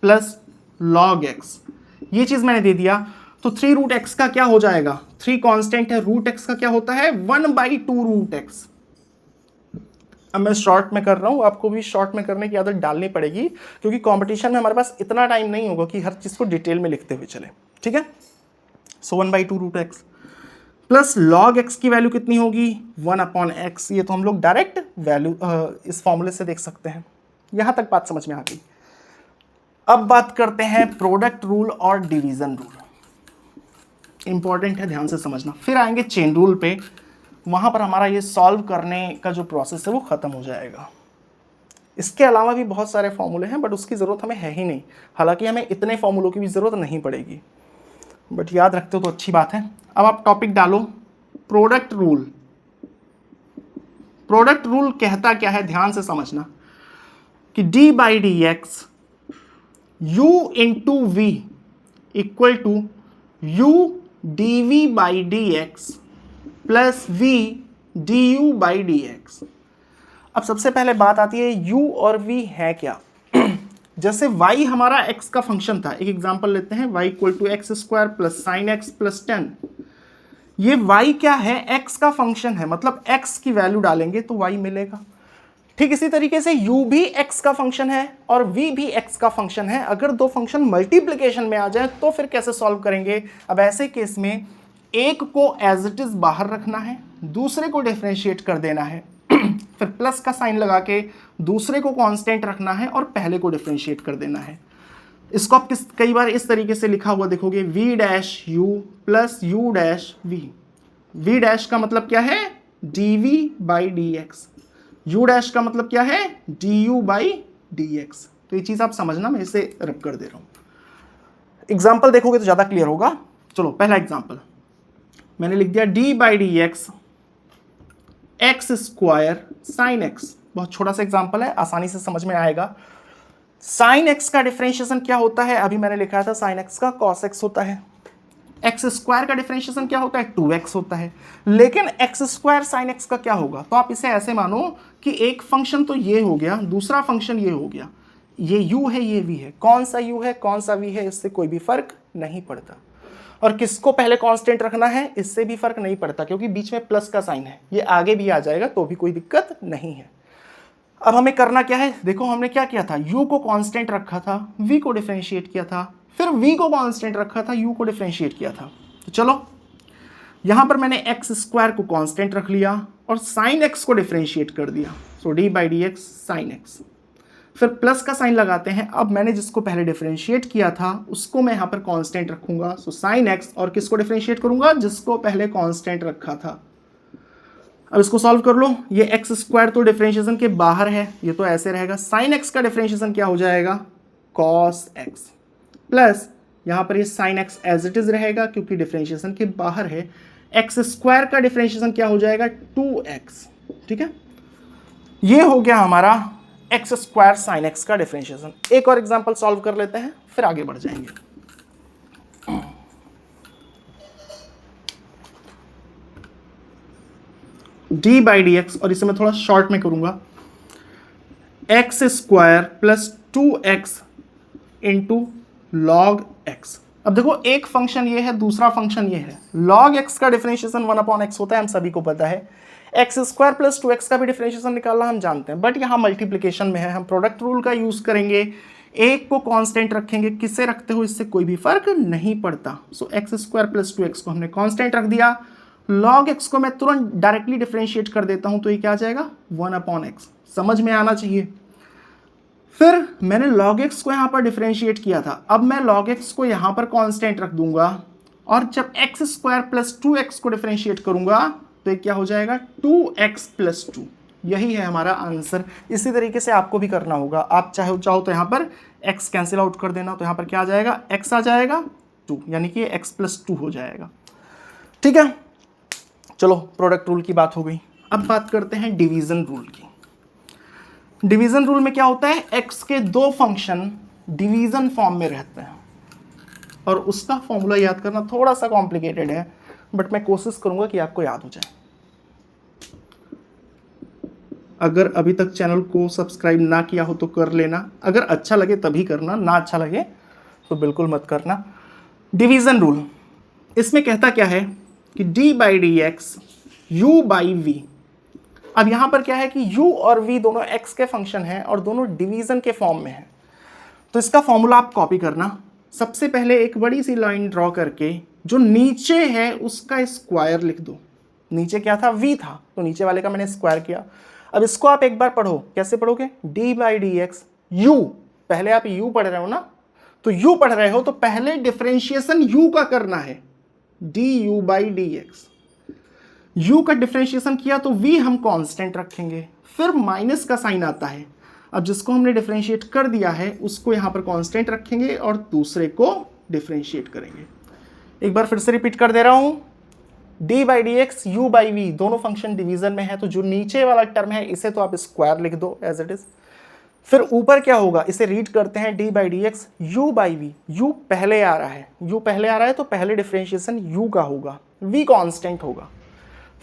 plus log x, ये चीज मैंने दे दिया। तो 3√x का क्या हो जाएगा, 3 कांस्टेंट है, √x का क्या होता है 1/2√x। अब मैं शॉर्ट में कर रहा हूं, आपको भी शॉर्ट में करने की आदत डालनी पड़ेगी, क्योंकि कंपटीशन में हमारे पास इतना टाइम नहीं होगा कि हर चीज को डिटेल में लिखते हुए चले। ठीक है, सो 1/2√x प्लस log x की वैल्यू कितनी होगी 1/x। ये तो हम लोग डायरेक्ट वैल्यू इस फॉर्मूले से देख सकते हैं। यहां तक बात समझ में आ गई। अब बात करते हैं प्रोडक्ट रूल और डिवीजन रूल। इंपॉर्टेंट है, ध्यान से समझना। फिर आएंगे चेन रूल पे, वहां पर हमारा ये सॉल्व करने का जो प्रोसेस है वो खत्म हो जाएगा। इसके अलावा भी बहुत सारे फॉर्मूले हैं, बट उसकी ज़रूरत हमें है ही नहीं। हालांकि हमें इतने फॉर्मूलों की भी ज़रूरत नहीं पड़ेगी, बट याद रखते हो तो अच्छी बात है। अब आप टॉपिक डालो प्रोडक्ट रूल। प्रोडक्ट रूल कहता क्या है, ध्यान से समझना कि d/dx u into v equal to u dv/dx plus v du/dx। अब सबसे पहले बात आती है u और v है क्या। जैसे y हमारा x का फंक्शन था, एक एग्जांपल लेते हैं, y equal to x square plus sine x plus 10। ये y क्या है, x का फंक्शन है, मतलब x की वैल्यू डालेंगे तो y मिलेगा। ठीक इसी तरीके से u भी x का फंक्शन है और v भी x का फंक्शन है। अगर दो फंक्शन मल्टीप्लिकेशन में आ जाए तो फिर कैसे सॉल्व करेंगे। अब ऐसे केस में एक को एज इट इज बाहर रखना है, दूसरे को डिफरेंशिएट कर देना है, फिर प्लस का साइन लगा के दूसरे को कांस्टेंट रखना है और पहले को डिफरेंशिएट कर देना है। इसको आप कई बार इस तरीके से लिखा हुआ देखोगे, v'(u) प्लस u'(v). v' का मतलब क्या है dv/dx, u' का मतलब क्या है du/dx। तो ये चीज आप समझना, मैं इसे रब कर दे रहा हूं। एग्जाम्पल देखोगे तो ज्यादा क्लियर होगा। चलो पहला एग्जाम्पल मैंने लिख दिया d/dx x square sine x. बहुत छोटा सा एग्जाम्पल है, आसानी से समझ में आएगा। साइन एक्स का डिफरेंशिएशन क्या होता है, अभी मैंने लिखा था साइन एक्स का कॉस एक्स होता है। एक्स स्क्वायर का डिफरेंशिएशन क्या होता है 2x होता है। लेकिन एक्स स्क्वायर साइन एक्स का क्या होगा, तो आप इसे ऐसे मानो कि एक फंक्शन तो ये हो गया, दूसरा फंक्शन ये हो गया। ये u है, ये v है। कौन सा u है कौन सा v है, इससे कोई भी फर्क नहीं पड़ता। और किसको पहले कांस्टेंट रखना है, इससे भी फर्क नहीं पड़ता, क्योंकि बीच में प्लस का साइन है। ये आगे भी आ जाएगा तो भी कोई दिक्कत नहीं है। अब हमें करना क्या है, देखो हमने क्या किया था, u को कांस्टेंट रखा था, v को डिफरेंशिएट किया था, फिर v को कांस्टेंट रखा था, u को डिफरेंशिएट किया था। तो चलो यहां पर मैंने एक्स स्क्वायर को कांस्टेंट रख लिया और साइन एक्स को डिफरेंशिएट कर दिया। सो d/dx साइन एक्स, फिर प्लस का साइन लगाते हैं। अब मैंने जिसको पहले डिफरेंशिएट किया था उसको मैं यहाँ पर कांस्टेंट रखूंगा, सो साइन एक्स, और किसको डिफरेंशिएट करूंगा, जिसको पहले कांस्टेंट रखा था। अब इसको सॉल्व कर लो। ये एक्स स्क्वायर तो डिफरेंशिएशन के बाहर है, ये तो ऐसे रहेगा। साइन एक्स का डिफरेंशिएशन क्या हो जाएगा कॉस एक्स, प्लस यहाँ पर ये sine x as it is रहेगा क्योंकि डिफरेंशिएशन के बाहर है। एक्स स्क्वायर का डिफरेंशिएशन क्या हो जाएगा 2x। ठीक है, ये हो गया हमारा एक्स स्क्वायर साइन एक्स का डिफरेंशिएशन। एक और एग्जांपल सॉल्व कर लेते हैं, फिर आगे बढ़ जाएंगे। d/dx, और इसे मैं थोड़ा शॉर्ट में करूंगा, x square plus 2x into log x। अब देखो एक फंक्शन ये है, दूसरा फंक्शन ये है। log x का डिफरेंशिएशन 1/x होता है, हम सभी को पता है। एक्स स्क्वायर प्लस 2x का भी डिफरेंशिएशन निकालना हम जानते हैं, बट यहाँ मल्टीप्लिकेशन में है, हम प्रोडक्ट रूल का यूज करेंगे। एक को कांस्टेंट रखेंगे, किससे रखते हो, इससे कोई भी फर्क नहीं पड़ता। सो एक्स स्क्वायर प्लस 2x को हमने कांस्टेंट रख दिया। log x को मैं तुरंत डायरेक्टली डिफरेंशिएट कर देता हूं, तो ये क्या आ जाएगा 1/x। समझ में आना चाहिए। फिर मैंने log x को यहां पर डिफरेंशिएट किया था, अब मैं log x को यहां पर कांस्टेंट रख दूंगा, और जब एक्स स्क्वायर प्लस 2x को डिफरेंशिएट करूंगा तो ये क्या हो जाएगा 2x प्लस 2। यही है हमारा आंसर। इसी तरीके से आपको भी करना होगा। आप चाहो तो यहाँ पर x कैंसिल आउट कर देना, तो यहाँ पर क्या आ जाएगा, x आ जाएगा 2, यानी कि x प्लस 2 हो जाएगा। ठीक है, चलो प्रोडक्ट रूल की बात हो गई। अब बात करते हैं डिवीजन रूल की। डिवीजन रूल में क्या होता है, x के दो फंक्शन डिवीजन फॉर्म में रहते हैं, और उसका फॉर्मूला याद करना थोड़ा सा कॉम्प्लिकेटेड है, बट मैं कोशिश करूंगा कि आपको याद हो जाए। अगर अभी तक चैनल को सब्सक्राइब ना किया हो तो कर लेना, अगर अच्छा लगे तभी करना, ना अच्छा लगे तो बिल्कुल मत करना। डिवीजन रूल इसमें कहता क्या है कि d by D x u by v. अब यहां पर क्या है कि u और v दोनों x के फंक्शन हैं और दोनों डिवीजन के फॉर्म में हैं, तो इसका फॉर्मूला आप कॉपी करना। सबसे पहले एक बड़ी सी लाइन ड्रॉ करके जो नीचे है उसका स्क्वायर लिख दो। नीचे क्या था, v था, तो नीचे वाले का मैंने स्क्वायर किया। अब इसको आप एक बार पढ़ो, कैसे पढ़ोगे, d by D x you, पहले आप u पढ़ रहे हो ना, तो u पढ़ रहे हो तो पहले डिफरेंशिएशन u का करना है, du by D x. u का डिफरेंशिएशन किया तो v हम कांस्टेंट रखेंगे, फिर माइनस का साइन आता है। अब जिसको हमने डिफरेंशिएट कर दिया है उसको यहाँ पर कांस्टेंट रखेंगे और दूसरे को डिफरेंशिएट करेंगे। एक बार फिर से रिपीट कर दे रहा हूँ, d by D x u by v दोनों फंक्शन डिवीजन में है, तो जो नीचे वाला टर्म है इसे तो आप स्क्वायर लिख दो एज इट इज। फिर ऊपर क्या होगा, इसे रीड करते हैं d by D x u by v. U पहले आ रहा है, u पहले आ रहा है तो पहले डिफरेंशिएशन u का होगा, v कांस्टेंट होगा।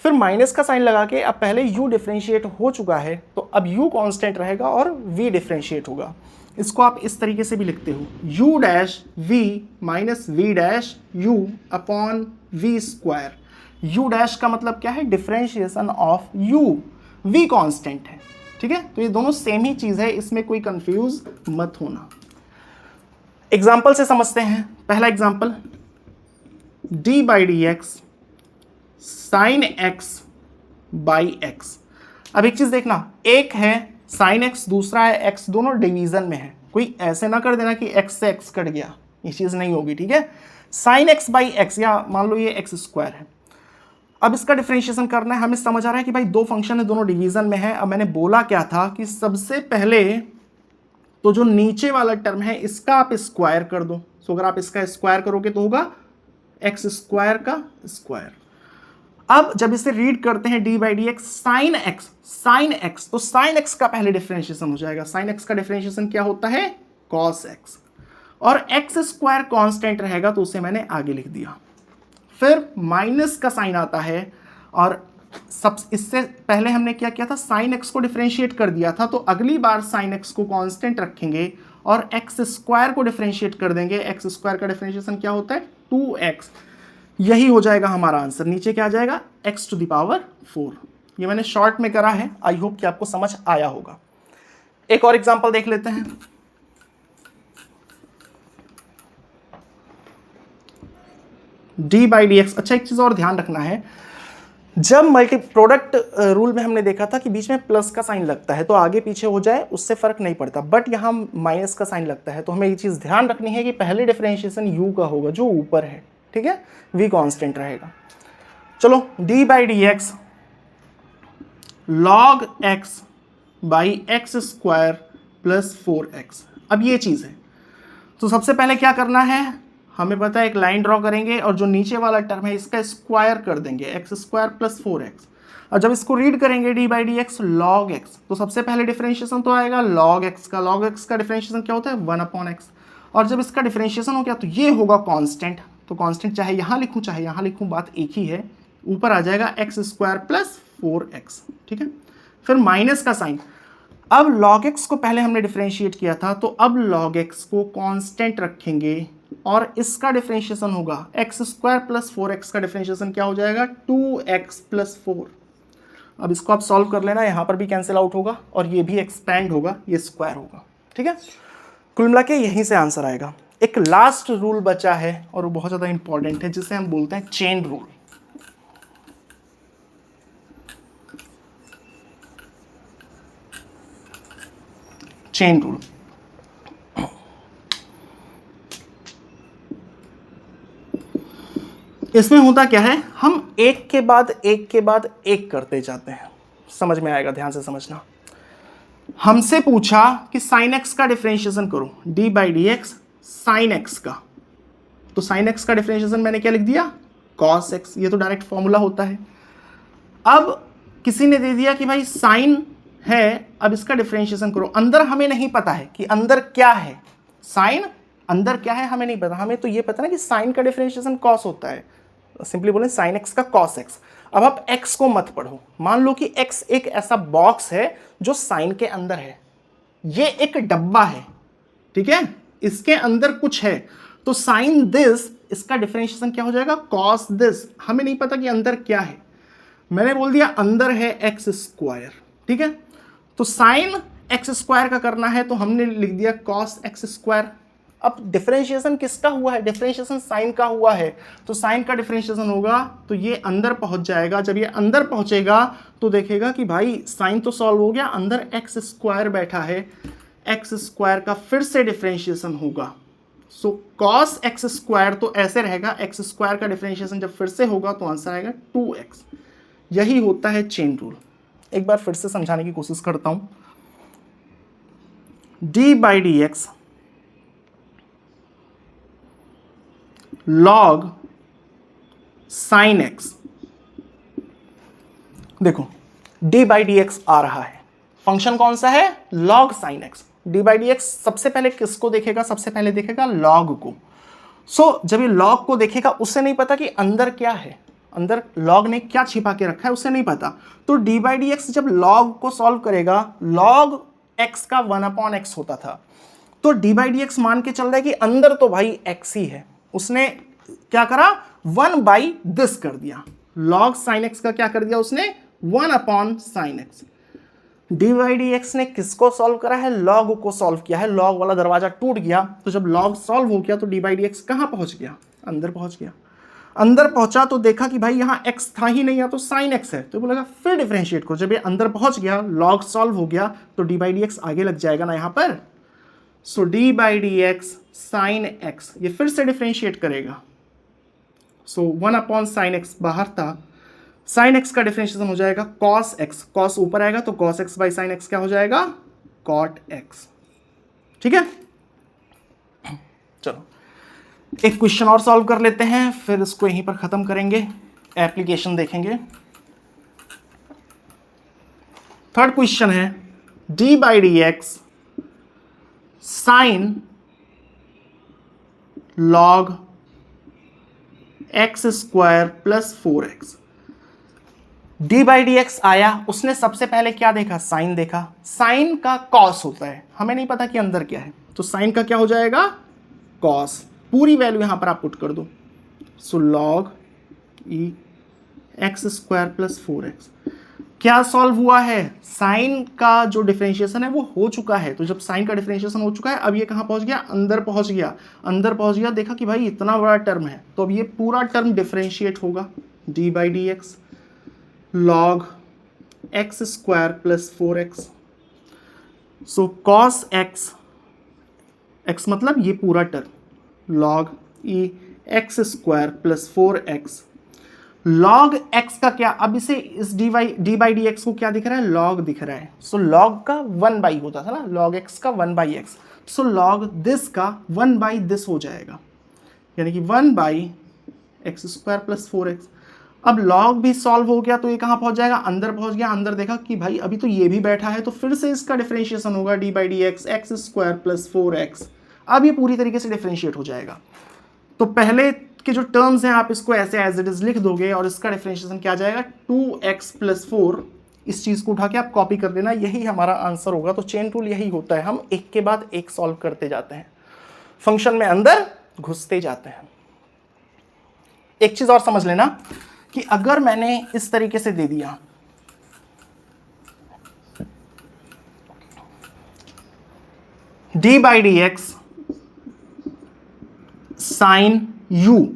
फिर माइनस का साइन लगा के, अब पहले u डिफरेंशिएट हो चुका है तो अब u कांस्टेंट रहेगा और v डिफरेंशिएट होगा। इसको आप इस तरीके से भी लिखते हो, u dash v minus v dash u upon v square. u dash का मतलब क्या है, differentiation of u, v constant है। ठीक है, तो ये दोनों सेम ही चीज है, इसमें कोई कंफ्यूज मत होना। एग्जाम्पल से समझते हैं। पहला example, d by D x sine x by x. अब एक चीज देखना, एक है साइन एक्स, दूसरा है x, दोनों डिवीजन में है। कोई ऐसे ना कर देना कि x से x कट गया, ये चीज नहीं होगी। ठीक है, साइन एक्स बाई एक्स, या मान लो ये x स्क्वायर है। अब इसका डिफरेंशिएशन करना है, हमें समझ आ रहा है कि भाई दो फंक्शन है, दोनों डिवीजन में है। अब मैंने बोला क्या था कि सबसे पहले तो जो नीचे वाला टर्म है इसका आप स्क्वायर कर दो। तो अगर आप इसका स्क्वायर करोगे तो होगा एक्स स्क्वायर का स्क्वायर। अब जब इसे रीड करते हैं d by D x sine x, तो साइन एक्स का पहले डिफरेंशिएशन हो जाएगा। साइन एक्स का डिफरेंशिएशन क्या होता है, कॉस एक्स, और एक्स स्क्वायर कांस्टेंट रहेगा तो उसे मैंने आगे लिख दिया। फिर माइनस का साइन आता है, और सब इससे पहले हमने क्या किया था, साइन एक्स को डिफरेंशिएट कर दिया था, तो अगली बार साइन एक्स को कांस्टेंट रखेंगे और एक्स स्क्वायर को डिफरेंशिएट कर देंगे। एक्स स्क्वायर का डिफरेंशिएशन क्या होता है, 2x। यही हो जाएगा हमारा आंसर। नीचे क्या आ जाएगा, x टू द पावर 4। ये मैंने शॉर्ट में करा है, आई होप कि आपको समझ आया होगा। एक और एग्जांपल देख लेते हैं। d by D x. अच्छा, एक चीज और ध्यान रखना है, जब मल्टी प्रोडक्ट रूल में हमने देखा था कि बीच में प्लस का साइन लगता है तो आगे पीछे हो जाए उससे फर्क नहीं पड़ता, बट यहाँ माइनस का साइन लगता है, तो हमें ये चीज ध्यान रखनी है कि पहले डिफरेंशिएशन u का होगा जो ऊपर है। ठीक है, v कांस्टेंट रहेगा। चलो, d by D x log x by x square plus 4x। अब ये चीज है, तो सबसे पहले क्या करना है, हमें पता है एक लाइन ड्रॉ करेंगे और जो नीचे वाला टर्म है इसका स्क्वायर कर देंगे, एक्स स्क्वायर प्लस 4x। और जब इसको रीड करेंगे d by D x log x, तो सबसे पहले डिफरेंशिएशन तो आएगा लॉग x का। लॉग x का डिफरेंशिएशन क्या होता है, 1/x। और जब इसका डिफरेंशिएशन हो गया तो ये होगा कांस्टेंट, तो कांस्टेंट चाहे यहाँ लिखूँ चाहे यहाँ लिखूँ बात एक ही है, ऊपर आ जाएगा एक्स स्क्वायर प्लस 4x। ठीक है, फिर माइनस का साइन। अब log x को पहले हमने डिफरेंशिएट किया था, तो अब log x को कांस्टेंट रखेंगे और इसका डिफरेंशिएशन होगा एक्स स्क्वायर प्लस 4x का डिफरेंशिएशन क्या हो जाएगा, 2x प्लस 4। अब इसको आप सॉल्व कर लेना, यहाँ पर भी कैंसिल आउट होगा और ये भी एक्सपैंड होगा, ये स्क्वायर होगा। ठीक है, कुल मिला के यहीं से आंसर आएगा। एक लास्ट रूल बचा है और वो बहुत ज़्यादा इंपॉर्टेंट है, जिसे हम बोलते हैं चेन रूल। चेन रूल इसमें होता क्या है, हम एक के बाद एक के बाद एक करते जाते हैं। समझ में आएगा, ध्यान से समझना। हमसे पूछा कि साइन एक्स का डिफरेंशिएशन करो, D by D x sine x का, तो साइन एक्स का डिफरेंशिएशन मैंने क्या लिख दिया, कॉस एक्स। ये तो डायरेक्ट फॉर्मूला होता है। अब किसी ने दे दिया कि भाई साइन है, अब इसका डिफरेंशिएशन करो। अंदर हमें नहीं पता है कि अंदर क्या है, साइन अंदर क्या है हमें नहीं पता। हमें तो ये पता ना कि साइन का डिफरेंशिएशन कॉस होता है, सिंपली बोले साइन एक्स का कॉस एक्स। अब आप एक्स को मत पढ़ो, मान लो कि एक्स एक ऐसा बॉक्स है जो साइन के अंदर है। ये एक डब्बा है, ठीक है, इसके अंदर कुछ है, तो साइन दिस, इसका डिफरेंशिएशन क्या हो जाएगा, कॉस दिस। हमें नहीं पता कि अंदर क्या है, मैंने बोल दिया अंदर है एक्स स्क्वायर, ठीक है। तो साइन एक्स स्क्वायर का करना है तो हमने लिख दिया कॉस एक्स स्क्वायर। अब डिफरेंशिएशन किसका हुआ है, डिफरेंशिएशन साइन का हुआ है, तो साइन का डिफरेंशिएशन होगा तो ये अंदर पहुंच जाएगा। जब ये अंदर पहुंचेगा तो देखेगा कि भाई साइन तो सॉल्व हो गया, अंदर एक्स स्क्वायर बैठा है, एक्स स्क्वायर का फिर से डिफरेंशिएशन होगा। सो कॉस एक्स स्क्वायर तो ऐसे रहेगा, एक्स स्क्वायर का डिफरेंशिएशन जब फिर से होगा तो आंसर आएगा 2x। यही होता है चेन रूल। एक बार फिर से समझाने की कोशिश करता हूं। D by D x log sine x, देखो डी बाई डी एक्स आ रहा है, फंक्शन कौन सा है, log sine x. D by D x सबसे पहले किसको देखेगा, सबसे पहले देखेगा लॉग को। सो जब ये लॉग को देखेगा, उसे नहीं पता कि अंदर क्या है, अंदर लॉग ने क्या छिपा के रखा है उसे नहीं पता। तो डी बाई डी एक्स जब लॉग को सॉल्व करेगा, लॉग एक्स का 1/x होता था, तो डी बाई डी एक्स मान के चल रहा है कि अंदर तो भाई एक्स ही है। उसने क्या करा, 1/this कर दिया। लॉग साइन एक्स का क्या कर दिया उसने, 1/sin x। D by D x ने किसको सॉल्व करा है, लॉग को सॉल्व किया है। लॉग वाला दरवाजा टूट गया, तो जब लॉग सॉल्व हो गया तो डी बाई डी एक्स कहां पहुंच गया, अंदर पहुंच गया। अंदर पहुंचा तो देखा कि भाई यहाँ x था ही नहीं, या तो साइन एक्स है, तो बोलेगा फिर डिफरेंशिएट करो। जब ये अंदर पहुंच गया, लॉग सॉल्व हो गया, तो डी बाई डी एक्स आगे लग जाएगा ना यहाँ पर। So D by D x sine X, ये फिर से डिफरेंशिएट करेगा। सो 1/sin x बाहर था, साइन एक्स का डिफरेंशिएशन हो जाएगा कॉस एक्स, कॉस ऊपर आएगा तो cos x by sine x क्या हो जाएगा, कॉट एक्स। ठीक है, चलो एक क्वेश्चन और सॉल्व कर लेते हैं, फिर इसको यहीं पर खत्म करेंगे, एप्लीकेशन देखेंगे। थर्ड क्वेश्चन है d by D x sign log X square plus 4x। D by D x आया, उसने सबसे पहले क्या देखा, साइन देखा। साइन का कॉस होता है, हमें नहीं पता कि अंदर क्या है, तो साइन का क्या हो जाएगा, कॉस। पूरी वैल्यू यहां पर आप पुट कर दो। So log E X square plus 4x। क्या सॉल्व हुआ है, साइन का जो डिफरेंशिएशन है वो हो चुका है। तो जब साइन का डिफरेंशिएशन हो चुका है, अब ये कहां पहुंच गया, अंदर पहुंच गया। अंदर पहुंच गया, देखा कि भाई इतना बड़ा टर्म है, तो अब ये पूरा टर्म डिफरेंशिएट होगा। D by D x log X square plus 4x। So cos X, X मतलब ये पूरा term, log E X square plus 4x। Log X का क्या, अब इसे इस डी बाई डी एक्स को क्या दिख रहा है, लॉग दिख रहा है। सो लॉग का 1/, होता था ना, लॉग एक्स का 1/x। सो लॉग दिस का 1/this हो जाएगा, यानी कि 1/x स्क्वायर प्लस 4x। अब लॉग भी सॉल्व हो गया, तो ये कहां पहुंच जाएगा, अंदर पहुंच गया। अंदर देखा कि भाई अभी तो ये भी बैठा है, तो फिर से इसका डिफरेंशिएशन होगा, D by D x x square plus 4x। अब ये पूरी तरीके से डिफरेंशिएट हो जाएगा। तो पहले के जो टर्म्स हैं आप इसको ऐसे एज इट इज लिख दोगे, और इसका डिफरेंशिएशन क्या आ जाएगा, 2x प्लस 4। इस चीज को उठा के आप कॉपी कर लेना, यही हमारा आंसर होगा। तो चेन रूल यही होता है, हम एक के बाद एक सॉल्व करते जाते हैं, फंक्शन में अंदर घुसते जाते हैं। एक चीज और समझ लेना कि अगर मैंने इस तरीके से दे दिया, d by D x sine u।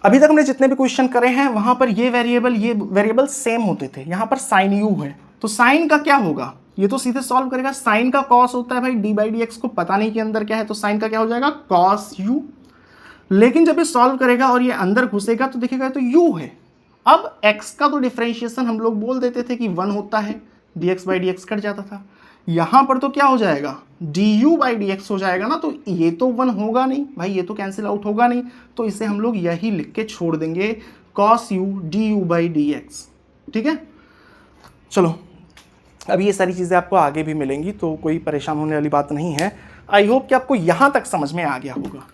अभी तक हमने जितने भी क्वेश्चन करे हैं वहां पर ये वेरिएबल सेम होते थे, यहां पर साइन u है, तो साइन का क्या होगा, ये तो सीधे सॉल्व करेगा। साइन का कॉस होता है भाई डी बाई डी एक्स को पता नहीं कि अंदर क्या है, तो साइन का क्या हो जाएगा कॉस u। लेकिन जब ये सॉल्व करेगा और ये अंदर घुसेगा तो देखेगा तो u है। अब x का तो डिफरेंशिएशन हम लोग बोल देते थे कि 1 होता है, dx by D x cut जाता था। यहां पर तो क्या हो जाएगा du बाई डी एक्स हो जाएगा ना, तो ये तो 1 होगा नहीं भाई, ये तो कैंसिल आउट होगा नहीं, तो इसे हम लोग यही लिख के छोड़ देंगे cos u du by D x. ठीक है, चलो अब ये सारी चीज़ें आपको आगे भी मिलेंगी तो कोई परेशान होने वाली बात नहीं है। आई होप कि आपको यहाँ तक समझ में आ गया होगा।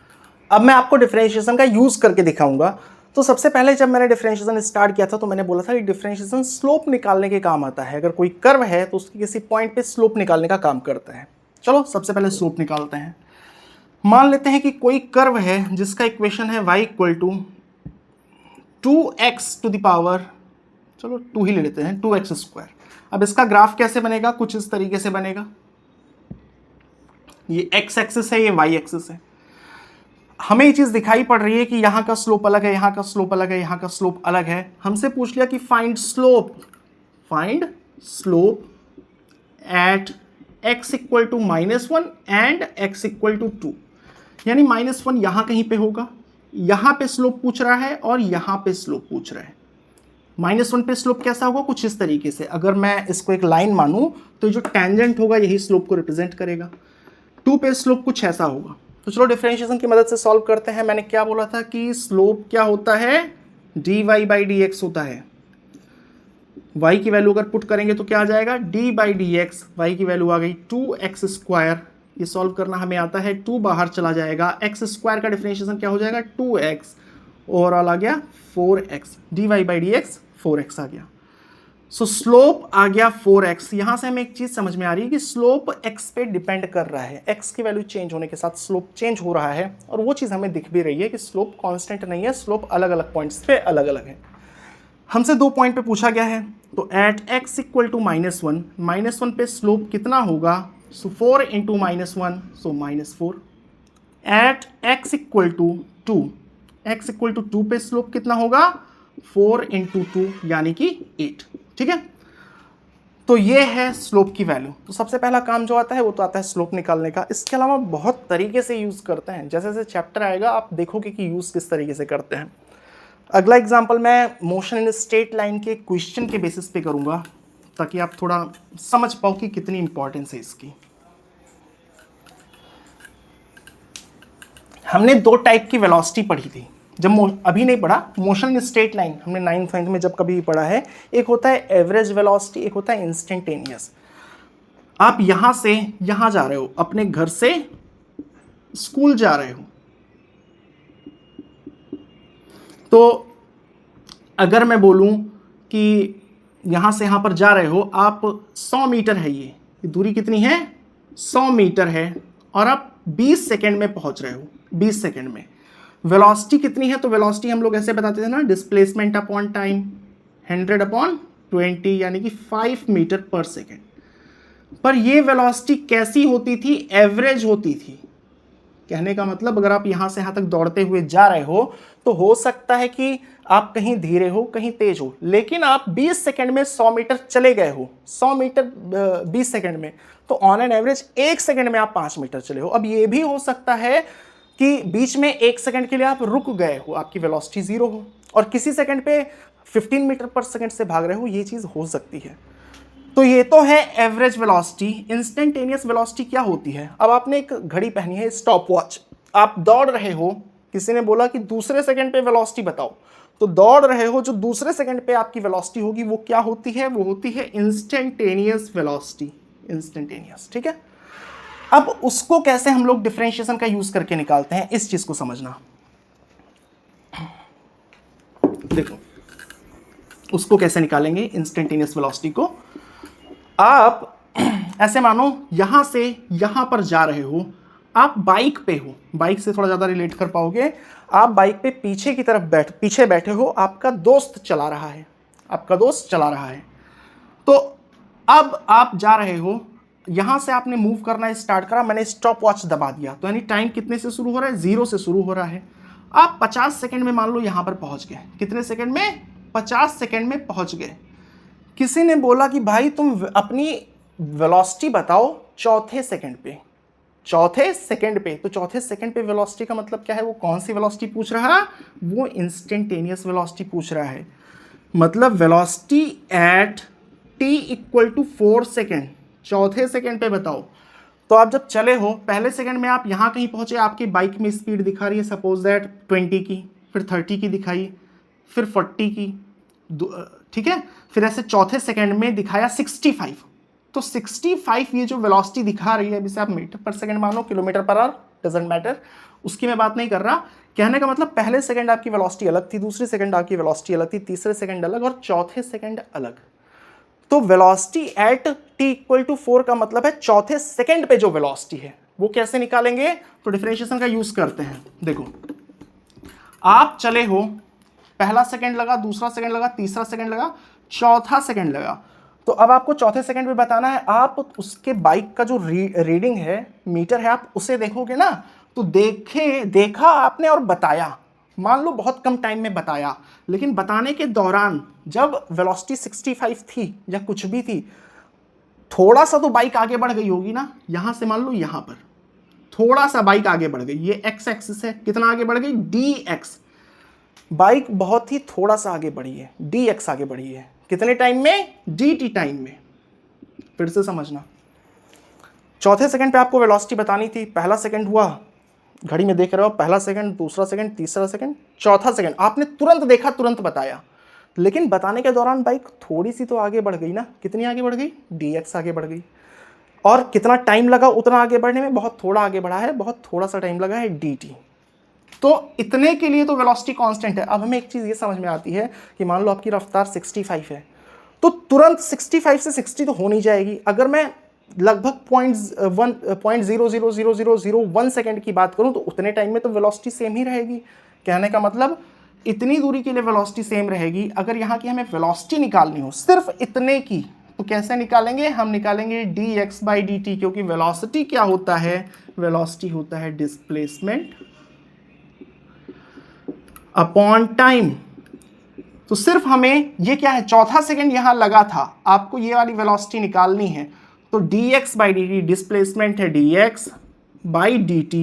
अब मैं आपको डिफरेंशिएशन का यूज़ करके दिखाऊंगा। तो सबसे पहले जब मैंने डिफरेंशिएशन स्टार्ट किया था तो मैंने बोला था कि डिफरेंशिएशन स्लोप निकालने के काम आता है। अगर कोई कर्व है तो उसकी किसी पॉइंट पे स्लोप निकालने का काम करता है। चलो सबसे पहले स्लोप निकालते हैं। मान लेते हैं कि कोई कर्व है जिसका इक्वेशन है y equal to 2x to the power, चलो 2 ही ले लेते हैं, 2x स्क्वायर। अब इसका ग्राफ कैसे बनेगा, कुछ इस तरीके से बनेगा। ये x एक्सिस है, ये y एक्सिस है। हमें ये चीज़ दिखाई पड़ रही है कि यहाँ का स्लोप अलग है, यहाँ का स्लोप अलग है, यहाँ का स्लोप अलग है। हमसे पूछ लिया कि find slope at x equal to -1 and x equal to 2, यानी -1 यहाँ कहीं पे होगा, यहाँ पे स्लोप पूछ रहा है और यहाँ पे स्लोप पूछ रहा है। -1 पे स्लोप कैसा होगा, कुछ इस तरीके से। अगर मैं इसको एक लाइन मानूं तो जो टेंजेंट होगा यही स्लोप को रिप्रेजेंट करेगा। 2 पे स्लोप कुछ ऐसा होगा। तो चलो डिफरेंशिएशन की मदद से सॉल्व करते हैं। मैंने क्या बोला था कि स्लोप क्या होता है, d Y by D x होता है। y की वैल्यू अगर पुट करेंगे तो क्या आ जाएगा, d by D x, Y की वैल्यू आ गई 2x स्क्वायर। ये सॉल्व करना हमें आता है, 2 बाहर चला जाएगा, x स्क्वायर का डिफरेंशिएशन क्या हो जाएगा 2x, ओवरऑल आ गया 4x, dy by D x 4x आ गया। सो स्लोप आ गया 4x। यहां से हमें एक चीज समझ में आ रही है कि स्लोप x पे डिपेंड कर रहा है, x की वैल्यू चेंज होने के साथ स्लोप चेंज हो रहा है, और वो चीज हमें दिख भी रही है कि स्लोप कांस्टेंट नहीं है, स्लोप अलग अलग पॉइंट्स पे अलग अलग है। हमसे 2 पॉइंट पे पूछा गया है, तो एट x इक्वल टू -1 पे स्लोप कितना होगा, so 4 into -1, so -4। At x equal to 2 पे स्लोप कितना होगा, 4 इंटू 2 यानी कि 8। ठीक है, तो ये है स्लोप की वैल्यू। तो सबसे पहला काम जो आता है वो तो आता है स्लोप निकालने का। इसके अलावा बहुत तरीके से यूज़ करते हैं, जैसे जैसे चैप्टर आएगा आप देखोगे कि यूज़ किस तरीके से करते हैं। अगला एग्जांपल मैं मोशन इन स्ट्रेट लाइन के क्वेश्चन के बेसिस पे करूंगा ताकि आप थोड़ा समझ पाओ कि कितनी इंपॉर्टेंस है इसकी। हमने 2 टाइप की वेलोसिटी पढ़ी थी, जब अभी नहीं पढ़ा, मोशन इन स्ट्रेट लाइन हमने 9th में जब कभी पढ़ा है। एक होता है एवरेज वेलोसिटी, एक होता है इंस्टेंटेनियस। आप यहां से यहां जा रहे हो, अपने घर से स्कूल जा रहे हो, तो अगर मैं बोलूं कि यहां से यहां पर जा रहे हो आप, 100 मीटर है, ये दूरी कितनी है 100 मीटर है, और आप 20 सेकेंड में पहुंच रहे हो। 20 सेकेंड में वेलोसिटी कितनी है, तो वेलोसिटी हम लोग ऐसे बताते थे ना, डिस्प्लेसमेंट अपॉन टाइम 100 अपॉन 20 यानी कि 5 मीटर पर सेकेंड। पर ये वेलोसिटी कैसी होती थी, एवरेज होती थी। कहने का मतलब अगर आप यहां से यहां तक दौड़ते हुए जा रहे हो तो हो सकता है कि आप कहीं धीरे हो कहीं तेज हो, लेकिन आप 20 सेकंड में 100 मीटर चले गए हो, 100 मीटर 20 सेकंड में, तो ऑन एन एवरेज 1 सेकंड में आप 5 मीटर चले हो। अब ये भी हो सकता है कि बीच में 1 सेकंड के लिए आप रुक गए हो, आपकी वेलोसिटी 0 हो, और किसी सेकंड पे 15 मीटर पर सेकंड से भाग रहे हो, ये चीज़ हो सकती है। तो ये तो है एवरेज वेलोसिटी। इंस्टेंटेनियस वेलोसिटी क्या होती है, अब आपने एक घड़ी पहनी है, स्टॉप वॉच, आप दौड़ रहे हो, किसी ने बोला कि दूसरे सेकंड पे वेलोसिटी बताओ, तो दौड़ रहे हो, जो दूसरे सेकंड पे आपकी वेलोसिटी होगी वो क्या होती है, वो होती है इंस्टेंटेनियस वेलोसिटी, इंस्टेंटेनियस। ठीक है, अब उसको कैसे हम लोग डिफरेंशिएशन का यूज करके निकालते हैं, इस चीज को समझना। देखो उसको कैसे निकालेंगे इंस्टेंटेनियस वेलोसिटी को। आप ऐसे मानो यहां से यहां पर जा रहे हो, आप बाइक पे हो, बाइक से थोड़ा ज्यादा रिलेट कर पाओगे। आप बाइक पे पीछे की तरफ पीछे बैठे हो, आपका दोस्त चला रहा है, तो अब आप जा रहे हो यहाँ से आपने मूव करना स्टार्ट करा, मैंने स्टॉप वॉच दबा दिया, तो यानी टाइम कितने से शुरू हो रहा है, 0 से शुरू हो रहा है। आप 50 सेकंड में मान लो यहाँ पर पहुँच गए, कितने सेकंड में, 50 सेकंड में पहुँच गए। किसी ने बोला कि भाई तुम अपनी वेलोसिटी बताओ चौथे सेकंड पे, चौथे सेकंड पे, तो चौथे सेकंड पे वेलोसिटी का मतलब क्या है, वो कौन सी वेलोसिटी पूछ रहा है, वो इंस्टेंटेनियस वेलोसिटी पूछ रहा है। मतलब velocity at t equal to 4 second, चौथे सेकंड पे बताओ। तो आप जब चले हो, पहले सेकंड में आप यहाँ कहीं पहुँचे, आपकी बाइक में स्पीड दिखा रही है सपोज दैट 20 की, फिर 30 की दिखाई, फिर 40 की, ठीक है, फिर ऐसे चौथे सेकंड में दिखाया 65। तो 65 ये जो वेलोसिटी दिखा रही है, जिसे आप मीटर पर सेकंड मानो, kilometre per hour, doesn't matter, उसकी मैं बात नहीं कर रहा। कहने का मतलब पहले सेकंड आपकी वेलोसिटी अलग थी, दूसरी सेकंड आपकी वेलोसिटी अलग थी, तीसरे सेकंड अलग और चौथे सेकंड अलग। तो velocity at t equal to 4 का मतलब है चौथे सेकंड पे जो वेलोसिटी है वो कैसे निकालेंगे, तो डिफरेंशिएशन का यूज करते हैं। देखो आप चले हो, पहला सेकंड लगा, दूसरा सेकंड लगा, तीसरा सेकंड लगा, चौथा सेकंड लगा, तो अब आपको चौथे सेकंड पे बताना है। आप उसके बाइक का जो रीडिंग है, मीटर है, आप उसे देखोगे ना, तो देखा आपने और बताया, मान लो बहुत कम टाइम में बताया, लेकिन बताने के दौरान जब वेलोसिटी 65 थी या कुछ भी थी, थोड़ा सा तो बाइक आगे बढ़ गई होगी ना, यहां से मान लो यहां पर थोड़ा सा बाइक आगे बढ़ गई, ये एक्स एक्सिस है, कितना आगे बढ़ गई, dx, बाइक बहुत ही थोड़ा सा आगे बढ़ी है, dx आगे बढ़ी है, कितने टाइम में, dt टाइम में। फिर से समझना, चौथे सेकंड पे आपको वेलोसिटी बतानी थी, पहला सेकंड हुआ, घड़ी में देख रहे हो, पहला सेकंड, दूसरा सेकंड, तीसरा सेकंड, चौथा सेकंड, आपने तुरंत देखा, तुरंत बताया, लेकिन बताने के दौरान बाइक थोड़ी सी तो आगे बढ़ गई ना, कितनी आगे बढ़ गई, dx आगे बढ़ गई। और कितना टाइम लगा उतना आगे बढ़ने में, बहुत थोड़ा आगे बढ़ा है, बहुत थोड़ा सा टाइम लगा है, dt। तो इतने के लिए तो वेलोसिटी कांस्टेंट है। अब हमें एक चीज़ ये समझ में आती है कि मान लो आपकी रफ्तार 65 है, तो तुरंत 65 से 60 तो हो नहीं जाएगी। अगर मैं लगभग 0.000001 सेकंड की बात करूं, तो उतने टाइम में तो वेलोसिटी सेम ही रहेगी। कहने का मतलब इतनी दूरी के लिए वेलोसिटी सेम रहेगी। अगर यहाँ की हमें वेलोसिटी निकालनी हो सिर्फ इतने की, तो कैसे निकालेंगे, हम निकालेंगे dx बाई dt, क्योंकि वेलोसिटी क्या होता है, वेलोसिटी होता है डिस्प्लेसमेंट अपॉन टाइम। तो सिर्फ हमें ये क्या है, चौथा सेकंड यहां लगा था, आपको ये वाली वेलोसिटी निकालनी है, तो dx बाई dt, डिस्प्लेसमेंट है dx बाई dt,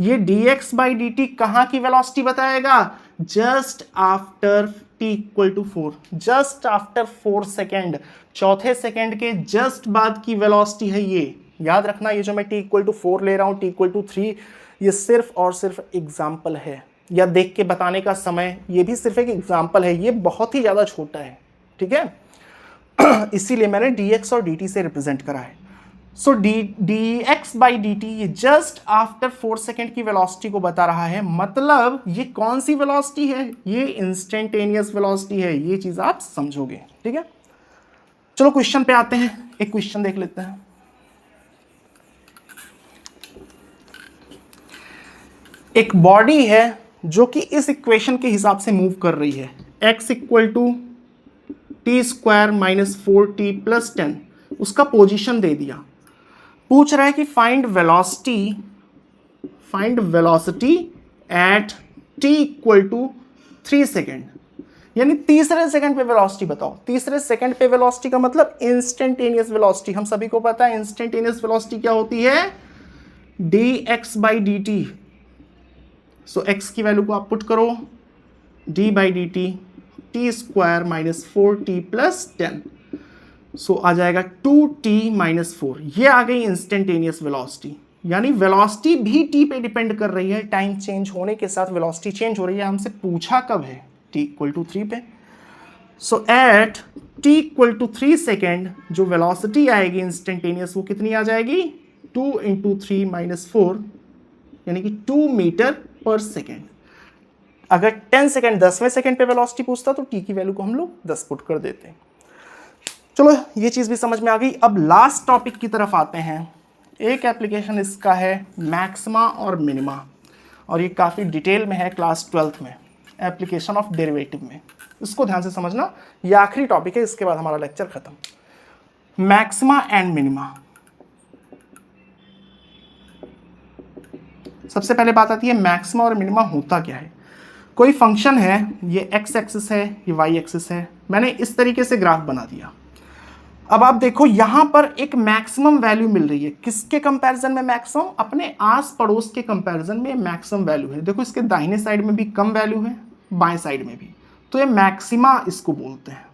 ये dx बाई dt कहां की वेलोसिटी बताएगा, just after t equal to 4, just after 4 second, चौथे सेकेंड के जस्ट बाद की वेलोसिटी है ये। याद रखना, ये जो मैं t इक्वल टू 4 ले रहा हूं, t इक्वल टू 3, ये सिर्फ और सिर्फ एग्जाम्पल है, या देख के बताने का समय, ये भी सिर्फ एक एग्जाम्पल है, ये बहुत ही ज़्यादा छोटा है, ठीक है। इसीलिए मैंने dx और dt से रिप्रेजेंट करा है। सो dx बाई dt ये जस्ट आफ्टर 4 सेकेंड की वेलोसिटी को बता रहा है। मतलब ये कौन सी वेलोसिटी है, ये इंस्टेंटेनियस वेलोसिटी है, ये चीज़ आप समझोगे, ठीक है। चलो क्वेश्चन पे आते हैं, एक क्वेश्चन देख लेते हैं। एक बॉडी है जो कि इस इक्वेशन के हिसाब से मूव कर रही है, x equal to t square minus 4t plus 10, उसका पोजीशन दे दिया, पूछ रहा है कि find velocity at t equal to 3 second, यानी तीसरे सेकंड पे वेलोसिटी बताओ। तीसरे सेकंड पे वेलोसिटी का मतलब इंस्टेंटेनियस वेलोसिटी, हम सभी को पता है इंस्टेंटेनियस वेलोसिटी क्या होती है, dx by dt। So x की वैल्यू को आप पुट करो, d by D T, T square minus 4t plus 10, सो आ जाएगा 2t माइनस 4। ये आ गई इंस्टेंटेनियस वेलोसिटी, यानी वेलोसिटी भी t पे डिपेंड कर रही है, टाइम चेंज होने के साथ वेलोसिटी चेंज हो रही है। हमसे पूछा कब है, t इक्वल टू 3 पे। So at t equal to 3 second जो वेलोसिटी आएगी इंस्टेंटेनियस, वो कितनी आ जाएगी, 2 इंटू 3 माइनस 4, यानी कि 2 मीटर पर सेकेंड। अगर 10 सेकेंड 10वें सेकेंड पे वेलोसिटी पूछता तो t की वैल्यू को हम लोग 10 पुट कर देते हैं। चलो ये चीज़ भी समझ में आ गई। अब लास्ट टॉपिक की तरफ आते हैं। एक एप्लीकेशन इसका है मैक्सिमा और मिनिमा, और ये काफ़ी डिटेल में है क्लास 12th में, एप्लीकेशन ऑफ डेरिवेटिव में। इसको ध्यान से समझना, ये आखिरी टॉपिक है, इसके बाद हमारा लेक्चर खत्म। मैक्सिमा एंड मिनिमा, सबसे पहले बात आती है मैक्सिमा और मिनिमा होता क्या है। कोई फंक्शन है, ये एक्स एक्सिस है, ये वाई एक्सिस है, मैंने इस तरीके से ग्राफ बना दिया। अब आप देखो यहां पर एक मैक्सिमम वैल्यू मिल रही है, किसके कंपैरिजन में मैक्सिमम, अपने आस पड़ोस के कंपैरिजन में मैक्सिमम वैल्यू है। देखो इसके दाहिने साइड में भी कम वैल्यू है, बाएं साइड में भी, तो ये मैक्सिमा इसको बोलते हैं।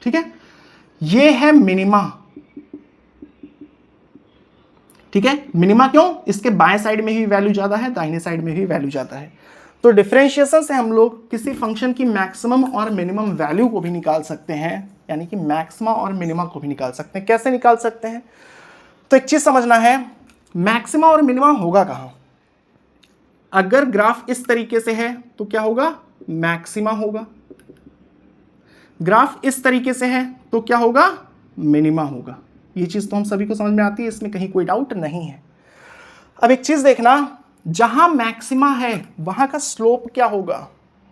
ठीक है, ये है मिनिमा। ठीक है, मिनिमा क्यों, इसके बाएं साइड में ही वैल्यू ज्यादा है, दाहिने साइड में भी वैल्यू ज्यादा है। तो डिफरेंशिएशन से हम लोग किसी फंक्शन की मैक्सिमम और मिनिमम वैल्यू को भी निकाल सकते हैं, यानी कि मैक्सिमा और मिनिमा को भी निकाल सकते हैं। कैसे निकाल सकते हैं, तो एक चीज समझना है, मैक्सिमा और मिनिमा होगा कहां। अगर ग्राफ इस तरीके से है तो क्या होगा, मैक्सिमा होगा। ग्राफ इस तरीके से है तो क्या होगा, मिनिमा होगा। ये चीज तो हम सभी को समझ में आती है, इसमें कहीं कोई डाउट नहीं है। अब एक चीज देखना, जहां मैक्सिमा है वहां का स्लोप क्या होगा।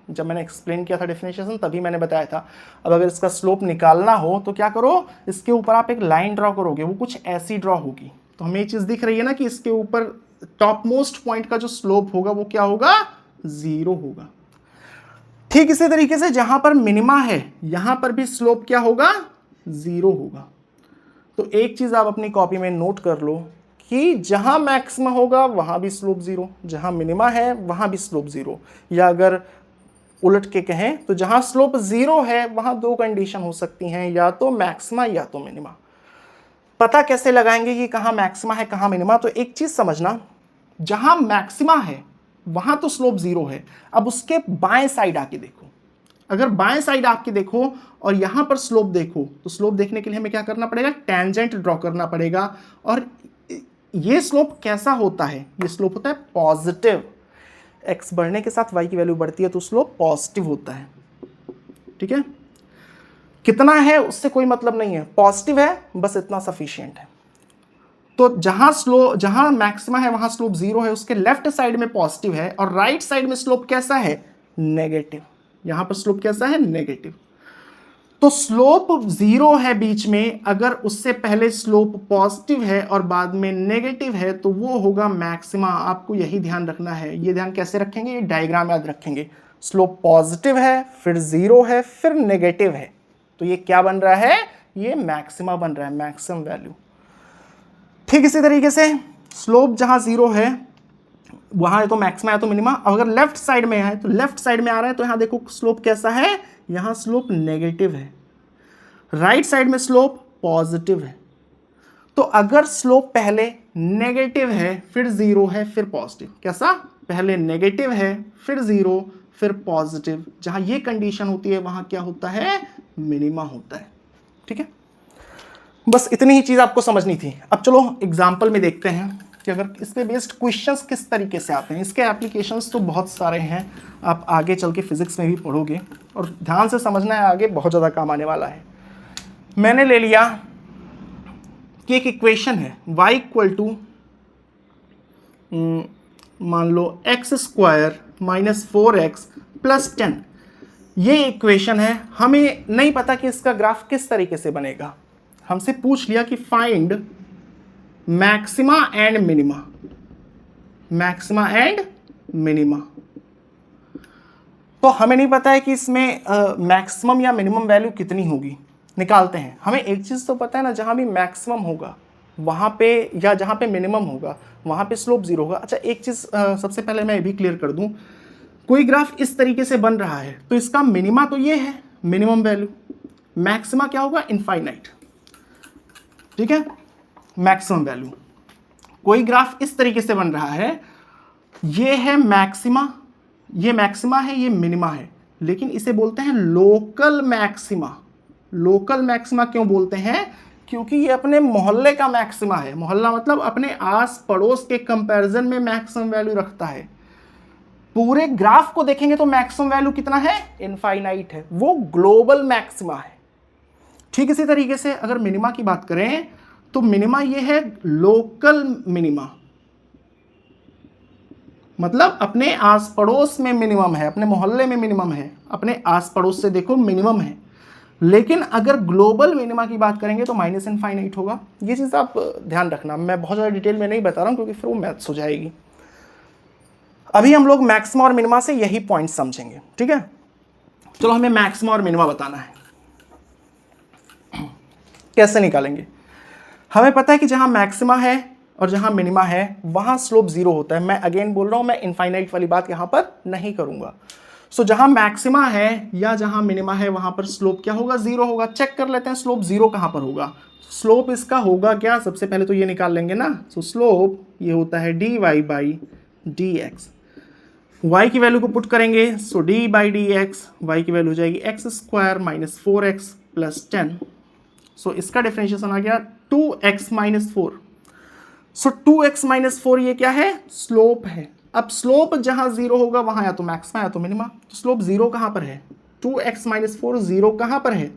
जब मैंने एक्सप्लेन किया था डिफरेंशिएशन तभी मैंने बताया था। अब अगर इसका स्लोप निकालना हो तो क्या करो, इसके ऊपर आप एक लाइन ड्रॉ करोगे, वो कुछ ऐसी ड्रॉ होगी। तो हमें ये चीज दिख रही है ना कि इसके ऊपर टॉप मोस्ट पॉइंट का जो स्लोप होगा वो क्या होगा, 0 होगा। ठीक इसी तरीके से जहां पर मिनिमा है यहां पर भी स्लोप क्या होगा, 0 होगा। तो एक चीज आप अपनी कॉपी में नोट कर लो कि जहां मैक्सिमा होगा वहां भी स्लोप 0, जहां मिनिमा है वहां भी स्लोप 0। या अगर उलट के कहें तो जहां स्लोप 0 है वहां दो कंडीशन हो सकती हैं, या तो मैक्सिमा या तो मिनिमा। पता कैसे लगाएंगे कि कहां मैक्सिमा है कहां मिनिमा, तो एक चीज समझना, जहां मैक्सिमा है वहां तो स्लोप 0 है। अब उसके बाएं साइड आके देखो, अगर बाएं साइड आके देखो और यहां पर स्लोप देखो, तो स्लोप देखने के लिए हमें क्या करना पड़ेगा, टेंजेंट ड्रॉ करना पड़ेगा। और ये स्लोप कैसा होता है, ये स्लोप होता है पॉजिटिव। एक्स बढ़ने के साथ वाई की वैल्यू बढ़ती है तो स्लोप पॉजिटिव होता है। ठीक है, कितना है उससे कोई मतलब नहीं है, पॉजिटिव है बस इतना सफिशिएंट है। तो जहां मैक्सिमा है वहां स्लोप 0 है, उसके लेफ्ट साइड में पॉजिटिव है, और राइट साइड में स्लोप कैसा है, नेगेटिव। यहां पर स्लोप कैसा है, नेगेटिव। तो स्लोप 0 है बीच में, अगर उससे पहले स्लोप पॉजिटिव है और बाद में नेगेटिव है तो वो होगा मैक्सिमा। आपको यही ध्यान रखना है। ये ध्यान कैसे रखेंगे, ये डायग्राम याद रखेंगे। स्लोप पॉजिटिव है, फिर 0 है, फिर नेगेटिव है, तो ये क्या बन रहा है, ये मैक्सिमा बन रहा है, मैक्सिमम वैल्यू। ठीक इसी तरीके से स्लोप जहां 0 है वहां है तो मैक्सिमा है तो मिनिमा। अगर लेफ्ट साइड में है तो लेफ्ट साइड में आ रहा है तो यहां देखो स्लोप कैसा है, यहां स्लोप नेगेटिव है, राइट साइड में स्लोप पॉजिटिव है। तो अगर स्लोप पहले नेगेटिव है फिर 0 है फिर पॉजिटिव, कैसा, पहले नेगेटिव है फिर 0 फिर पॉजिटिव, जहां ये कंडीशन होती है वहां क्या होता है, मिनिमा होता है। ठीक है, बस इतनी ही चीज आपको समझनी थी। अब चलो एग्जाम्पल में देखते हैं कि अगर इस पे बेस्ड क्वेश्चंस किस तरीके से आते हैं। इसके एप्लीकेशंस तो बहुत सारे हैं, आप आगे चल के फिजिक्स में भी पढ़ोगे, और ध्यान से समझना है, आगे बहुत ज़्यादा काम आने वाला है। मैंने ले लिया कि एक इक्वेशन है y इक्वल टू मान लो x² माइनस 4x प्लस 10। ये इक्वेशन है, हमें नहीं पता कि इसका ग्राफ किस तरीके से बनेगा। हमसे पूछ लिया कि find maxima and minima, maxima and minima. तो हमें नहीं पता है कि इसमें मैक्सिमम या मिनिमम वैल्यू कितनी होगी, निकालते हैं। हमें एक चीज़ तो पता है ना, जहाँ भी मैक्सिमम होगा वहाँ पे, या जहाँ पे मिनिमम होगा वहाँ पे स्लोप 0 होगा। अच्छा एक चीज़ सबसे पहले मैं ये भी क्लियर कर दूँ, कोई ग्राफ इस तरीके से बन रहा है तो इसका मिनिमा तो ये है मिनिमम वैल्यू, मैक्सिमा क्या होगा, इनफाइनाइट। ठीक है, मैक्सिमम वैल्यू। कोई ग्राफ इस तरीके से बन रहा है, ये है मैक्सिमा, ये मैक्सिमा है, ये मिनिमा है, लेकिन इसे बोलते हैं लोकल मैक्सिमा। लोकल मैक्सिमा क्यों बोलते हैं, क्योंकि ये अपने मोहल्ले का मैक्सिमा है। मोहल्ला मतलब अपने आस पड़ोस के कंपैरिजन में मैक्सिमम वैल्यू रखता है। पूरे ग्राफ को देखेंगे तो मैक्सिमम वैल्यू कितना है, इनफाइनाइट है, वो ग्लोबल मैक्सिमा है। ठीक इसी तरीके से अगर मिनिमा की बात करें तो मिनिमा ये है लोकल मिनिमा, मतलब अपने आस पड़ोस में मिनिमम है, अपने मोहल्ले में मिनिमम है, अपने आस पड़ोस से देखो मिनिमम है। लेकिन अगर ग्लोबल मिनिमा की बात करेंगे तो माइनस इनफाइनाइट होगा। ये चीज़ आप ध्यान रखना, मैं बहुत ज़्यादा डिटेल में नहीं बता रहा हूँ क्योंकि फिर वो मैथ्स हो जाएगी। अभी हम लोग मैक्सिमा और मिनिमा से यही पॉइंट समझेंगे, ठीक है। चलो हमें मैक्सिमा और मिनिमा बताना है, कैसे निकालेंगे। हमें पता है कि जहां मैक्सिमा है और जहां मिनिमा है वहां स्लोप जीरो होता है। मैं अगेन बोल रहा हूं, मैं इनफाइनाइट वाली बात यहां पर नहीं करूंगा। सो जहां मैक्सिमा है या जहां मिनिमा है वहां पर स्लोप क्या होगा, जीरो होगा। चेक कर लेते हैं स्लोप जीरो कहां पर होगा। स्लोप इसका होगा क्या, सबसे पहले तो ये निकाल लेंगे ना। सो स्लोप ये होता है dy by D x. Y की वैल्यू को पुट करेंगे, so D by D x, Y की वैल्यू हो जाएगी X square minus 4x plus 10। So इसका डिफरेंशिएशन आ गया 2x माइनस 4। सो 2x माइनस 4 ये क्या है, स्लोप है। अब स्लोप जहां जीरो होगा वहां या तो मैक्सिमा या तो मिनिमा। तो स्लोप जीरो कहां पर है, 2x माइनस 4 जीरो कहां पर है,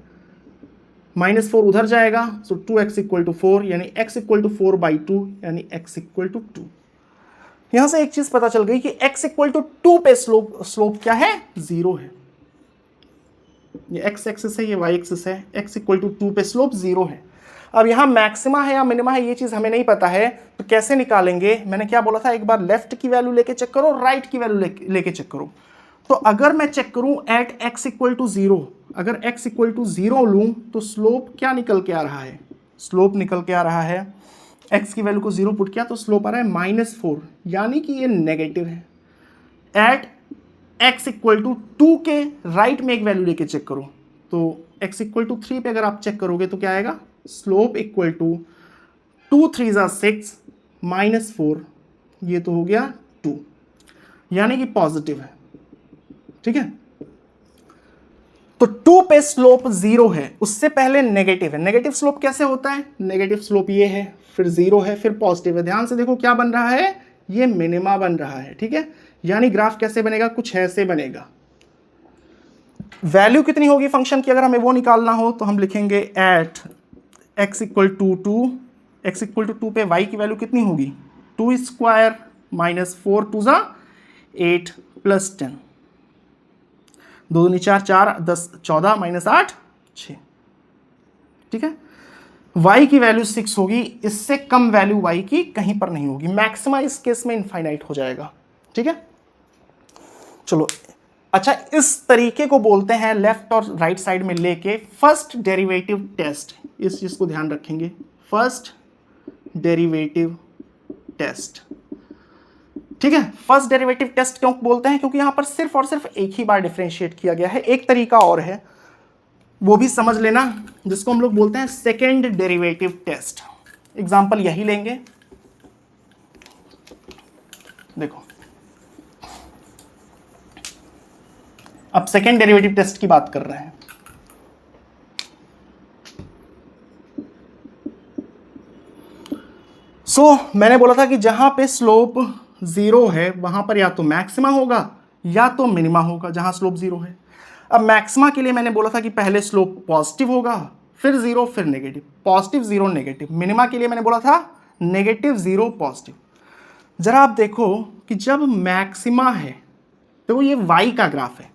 माइनस 4 उधर जाएगा। सो 2x इक्वल टू 4 यानी x इक्वल टू 4 बाई 2 यानी x इक्वल टू 2। यहां से एक चीज पता चल गई कि x इक्वल टू 2 पे स्लोप क्या है, जीरो है। ये x एक्सिस है, ये y एक्सिस है, x इक्वल टू 2 पे स्लोप जीरो है। अब यहाँ मैक्सिमा है या मिनिमा है ये चीज हमें नहीं पता है, तो कैसे निकालेंगे। मैंने क्या बोला था, एक बार लेफ्ट की वैल्यू लेके चेक करो, राइट की वैल्यू लेके चेक करो। तो अगर मैं चेक करूं एट x इक्वल टू 0, अगर x इक्वल टू 0 लूं तो स्लोप क्या निकल के आ रहा है, स्लोप निकल के आ रहा है, x की वैल्यू को 0 पुट किया तो स्लोप आ रहा है -4, यानी कि ये नेगेटिव है। एट x इक्वल टू 2 के राइट में एक वैल्यू लेके चेक करो, तो x इक्वल टू 3 पे अगर आप चेक करोगे तो क्या आएगा, स्लोप इक्वल टू 2 3 ज़ा 6 -4, ये तो हो गया 2, यानी कि पॉजिटिव है, ठीक है। तो 2 पे स्लोप 0 है, उससे पहले नेगेटिव है। नेगेटिव स्लोप कैसे होता है, नेगेटिव स्लोप ये है, फिर 0 है, फिर पॉजिटिव है। ध्यान से देखो क्या बन रहा है, ये मिनिमा बन रहा है, ठीक है। यानी ग्राफ कैसे बनेगा, कुछ ऐसे बनेगा। वैल्यू कितनी होगी फंक्शन की, अगर हमें वो निकालना हो तो हम लिखेंगे at x equal to 2, x equal to 2 पे y की वैल्यू कितनी होगी, 2 स्क्वायर माइनस 4 2 ज़ा 8 प्लस 10, 2 दूनी 4 4 10 14 माइनस 8 6, ठीक है। y की वैल्यू 6 होगी, इससे कम वैल्यू y की कहीं पर नहीं होगी। मैक्सिमा इस केस में इनफाइनाइट हो जाएगा, ठीक है। चलो अच्छा, इस तरीके को बोलते हैं लेफ्ट और राइट साइड में लेके फर्स्ट डेरिवेटिव टेस्ट। इस चीज को ध्यान रखेंगे, फर्स्ट डेरिवेटिव टेस्ट, ठीक है। फर्स्ट डेरिवेटिव टेस्ट क्यों बोलते हैं, क्योंकि यहां पर सिर्फ और सिर्फ एक ही बार डिफरेंशिएट किया गया है। एक तरीका और है, वो भी समझ लेना, जिसको हम लोग बोलते हैं सेकेंड डेरिवेटिव टेस्ट। एग्जाम्पल यही लेंगे, देखो अब सेकेंड डेरिवेटिव टेस्ट की बात कर रहे हैं। मैंने बोला था कि जहां पे स्लोप 0 है वहां पर या तो मैक्सिमा होगा या तो मिनिमा होगा, जहां स्लोप 0 है। अब मैक्सिमा के लिए मैंने बोला था कि पहले स्लोप पॉजिटिव होगा, फिर 0 फिर नेगेटिव, पॉजिटिव 0 नेगेटिव। मिनिमा के लिए मैंने बोला था नेगेटिव 0 पॉजिटिव। जरा आप देखो कि जब मैक्सिमा है, देखो ये y का ग्राफ है,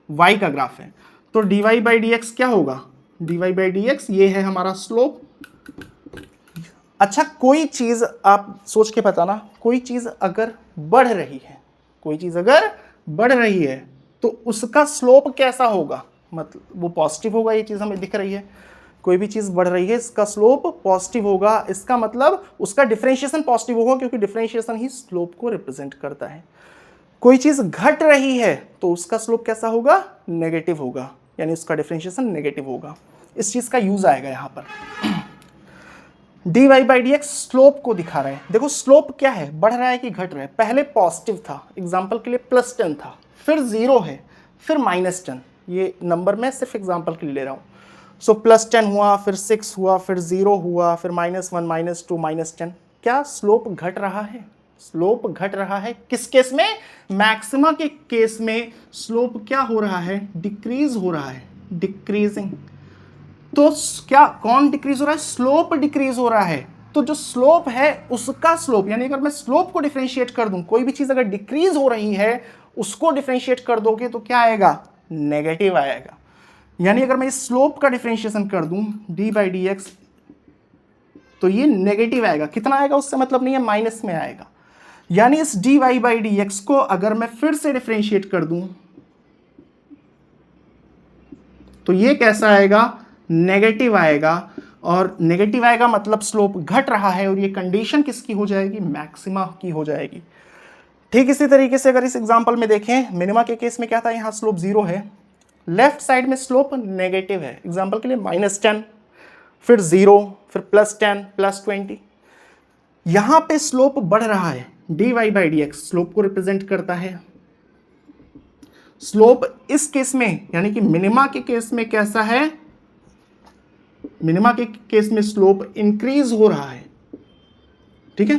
y का ग्राफ है, तो dy बाई डी एक्स क्या होगा, dy बाई डी एक्स ये है हमारा स्लोप। अच्छा, कोई चीज आप सोच के बताना, कोई चीज अगर बढ़ रही है, कोई चीज अगर बढ़ रही है तो उसका स्लोप कैसा होगा, मतलब वो पॉजिटिव होगा, ये चीज हमें दिख रही है। कोई भी चीज बढ़ रही है इसका स्लोप पॉजिटिव होगा, इसका मतलब उसका डिफरेंशिएशन पॉजिटिव होगा, क्योंकि डिफरेंशिएशन ही स्लोप को रिप्रेजेंट करता है। कोई चीज घट रही है तो उसका स्लोप कैसा होगा, नेगेटिव होगा, यानी उसका डिफरेंशिएशन नेगेटिव होगा। इस चीज का यूज आएगा यहां पर। dy by D x slope को दिखा रहा है। देखो स्लोप क्या है, बढ़ रहा है कि घट रहा है। पहले पॉजिटिव था, एग्जाम्पल के लिए +10 था, फिर 0 है, फिर -10। ये नंबर मैं सिर्फ एग्जाम्पल के लिए ले रहा हूँ। सो +10 हुआ, फिर 6 हुआ, फिर 0 हुआ, फिर -1 -2 -10। क्या स्लोप घट रहा है, स्लोप घट रहा है। किस केस में, मैक्सिमा के केस में स्लोप क्या हो रहा है, डिक्रीज हो रहा है, डिक्रीजिंग। तो क्या कौन डिक्रीज हो रहा है, स्लोप डिक्रीज हो रहा है। तो जो स्लोप है उसका स्लोप, यानी अगर मैं स्लोप को डिफरेंशिएट कर दूं, कोई भी चीज अगर डिक्रीज हो रही है उसको डिफरेंशिएट कर दोगे तो क्या आएगा, नेगेटिव आएगा। यानी अगर मैं स्लोप का डिफरेंशिएशन कर दूं डी बाई डी एक्स, तो ये नेगेटिव आएगा। कितना आएगा उससे मतलब नहीं है, माइनस में आएगा। यानी इस D Y by D x को अगर मैं फिर से डिफरेंशिएट कर दूं तो ये कैसा आएगा, नेगेटिव आएगा। और नेगेटिव आएगा मतलब स्लोप घट रहा है, और ये कंडीशन किसकी हो जाएगी, मैक्सिमा की हो जाएगी। ठीक इसी तरीके से अगर इस एग्जांपल में देखें, मिनिमा के केस में क्या था, यहां स्लोप 0 है, लेफ्ट साइड में स्लोप नेगेटिव है। एग्जांपल के लिए -10, फिर 0, फिर +10, +20। यहां पे स्लोप बढ़ रहा है, d Y by D x slope को रिप्रेजेंट करता है। स्लोप इस केस में यानी कि मिनिमा के केस में कैसा है, मिनिमा के केस में स्लोप इंक्रीज हो रहा है। ठीक है,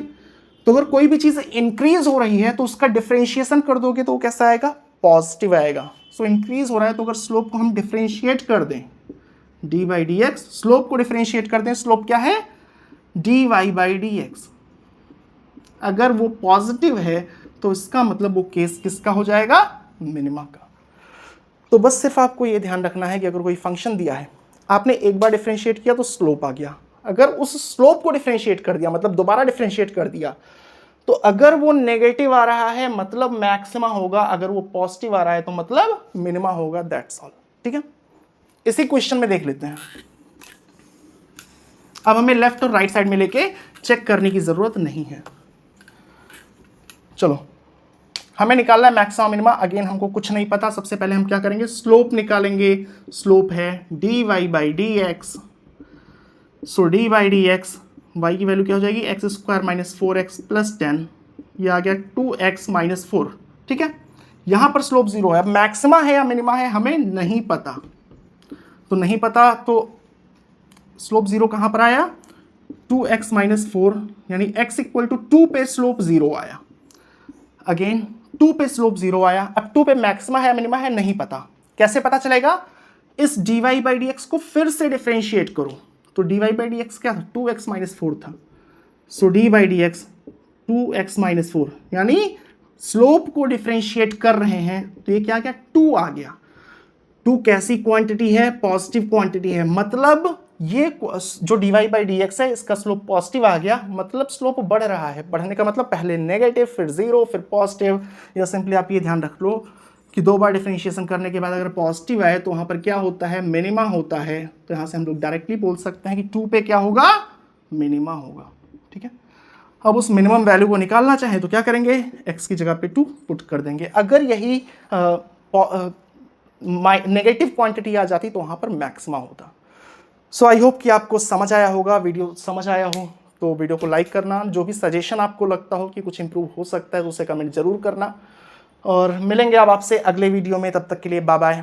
तो अगर कोई भी चीज इंक्रीज हो रही है तो उसका डिफरेंशिएशन कर दोगे तो वो कैसा आएगा, पॉजिटिव आएगा। सो इंक्रीज हो रहा है तो अगर स्लोप को हम डिफरेंशिएट कर दें d by D x, slope को डिफरेंशिएट कर दें, स्लोप क्या है, d Y by D x, अगर वो पॉजिटिव है तो इसका मतलब वो केस किसका हो जाएगा, मिनिमा का। तो बस सिर्फ आपको ये ध्यान रखना है कि अगर कोई फंक्शन दिया है, आपने एक बार डिफरेंशिएट किया तो स्लोप आ गया, अगर उस स्लोप को डिफरेंशिएट कर दिया मतलब दोबारा डिफरेंशिएट कर दिया, तो अगर वो नेगेटिव आ रहा है मतलब मैक्सिमा होगा, अगर वो पॉजिटिव आ रहा है तो मतलब मिनिमा होगा। That's all. ठीक है, इसी क्वेश्चन में देख लेते हैं। अब हमें लेफ्ट और राइट साइड में लेके चेक करने की जरूरत नहीं है। चलो, हमें निकालना है मैक्सिमा मिनिमा। अगेन हमको कुछ नहीं पता, सबसे पहले हम क्या करेंगे, स्लोप निकालेंगे। स्लोप है d Y by D x, so D by D x, Y की वैल्यू क्या हो जाएगी, X square minus 4x plus 10, ये आ गया 2x माइनस 4। ठीक है, यहां पर स्लोप 0 है। अब मैक्सिमा है या मिनिमा है हमें नहीं पता, तो नहीं पता तो स्लोप 0 कहां पर आया, 2x माइनस 4, यानी x इक्वल टू 2 पे स्लोप 0 आया। अगेन 2 पे स्लोप 0 आया। अब 2 पे मैक्सिमा है मिनिमा है नहीं पता, कैसे पता चलेगा, इस D Y by D x को फिर से डिफरेंशिएट करो। तो D Y by D x क्या था, 2x माइनस 4 था। So D by D X 2x minus 4, यानी स्लोप को डिफरेंशिएट कर रहे हैं तो ये क्या, 2 आ गया। 2 कैसी क्वांटिटी है, पॉजिटिव क्वांटिटी है, मतलब ये जो d Y by D x है इसका स्लोप पॉजिटिव आ गया, मतलब स्लोप बढ़ रहा है। बढ़ने का मतलब पहले नेगेटिव, फिर 0, फिर पॉजिटिव। या सिंपली आप ये ध्यान रख लो कि 2 बार डिफरेंशिएशन करने के बाद अगर पॉजिटिव आए तो वहाँ पर क्या होता है, मिनिमा होता है। तो यहाँ से हम लोग डायरेक्टली बोल सकते हैं कि 2 पे क्या होगा, मिनिमा होगा। ठीक है, अब उस मिनिमम वैल्यू को निकालना चाहें तो क्या करेंगे, x की जगह पे 2 पुट कर देंगे। अगर यही नेगेटिव क्वांटिटी आ जाती तो वहाँ पर मैक्सिमा होता। सो आई होप कि आपको समझ आया होगा, वीडियो समझ आया हो तो वीडियो को लाइक करना। जो भी सजेशन आपको लगता हो कि कुछ इंप्रूव हो सकता है तो उसे कमेंट जरूर करना। और मिलेंगे अब आपसे अगले वीडियो में, तब तक के लिए बाय बाय।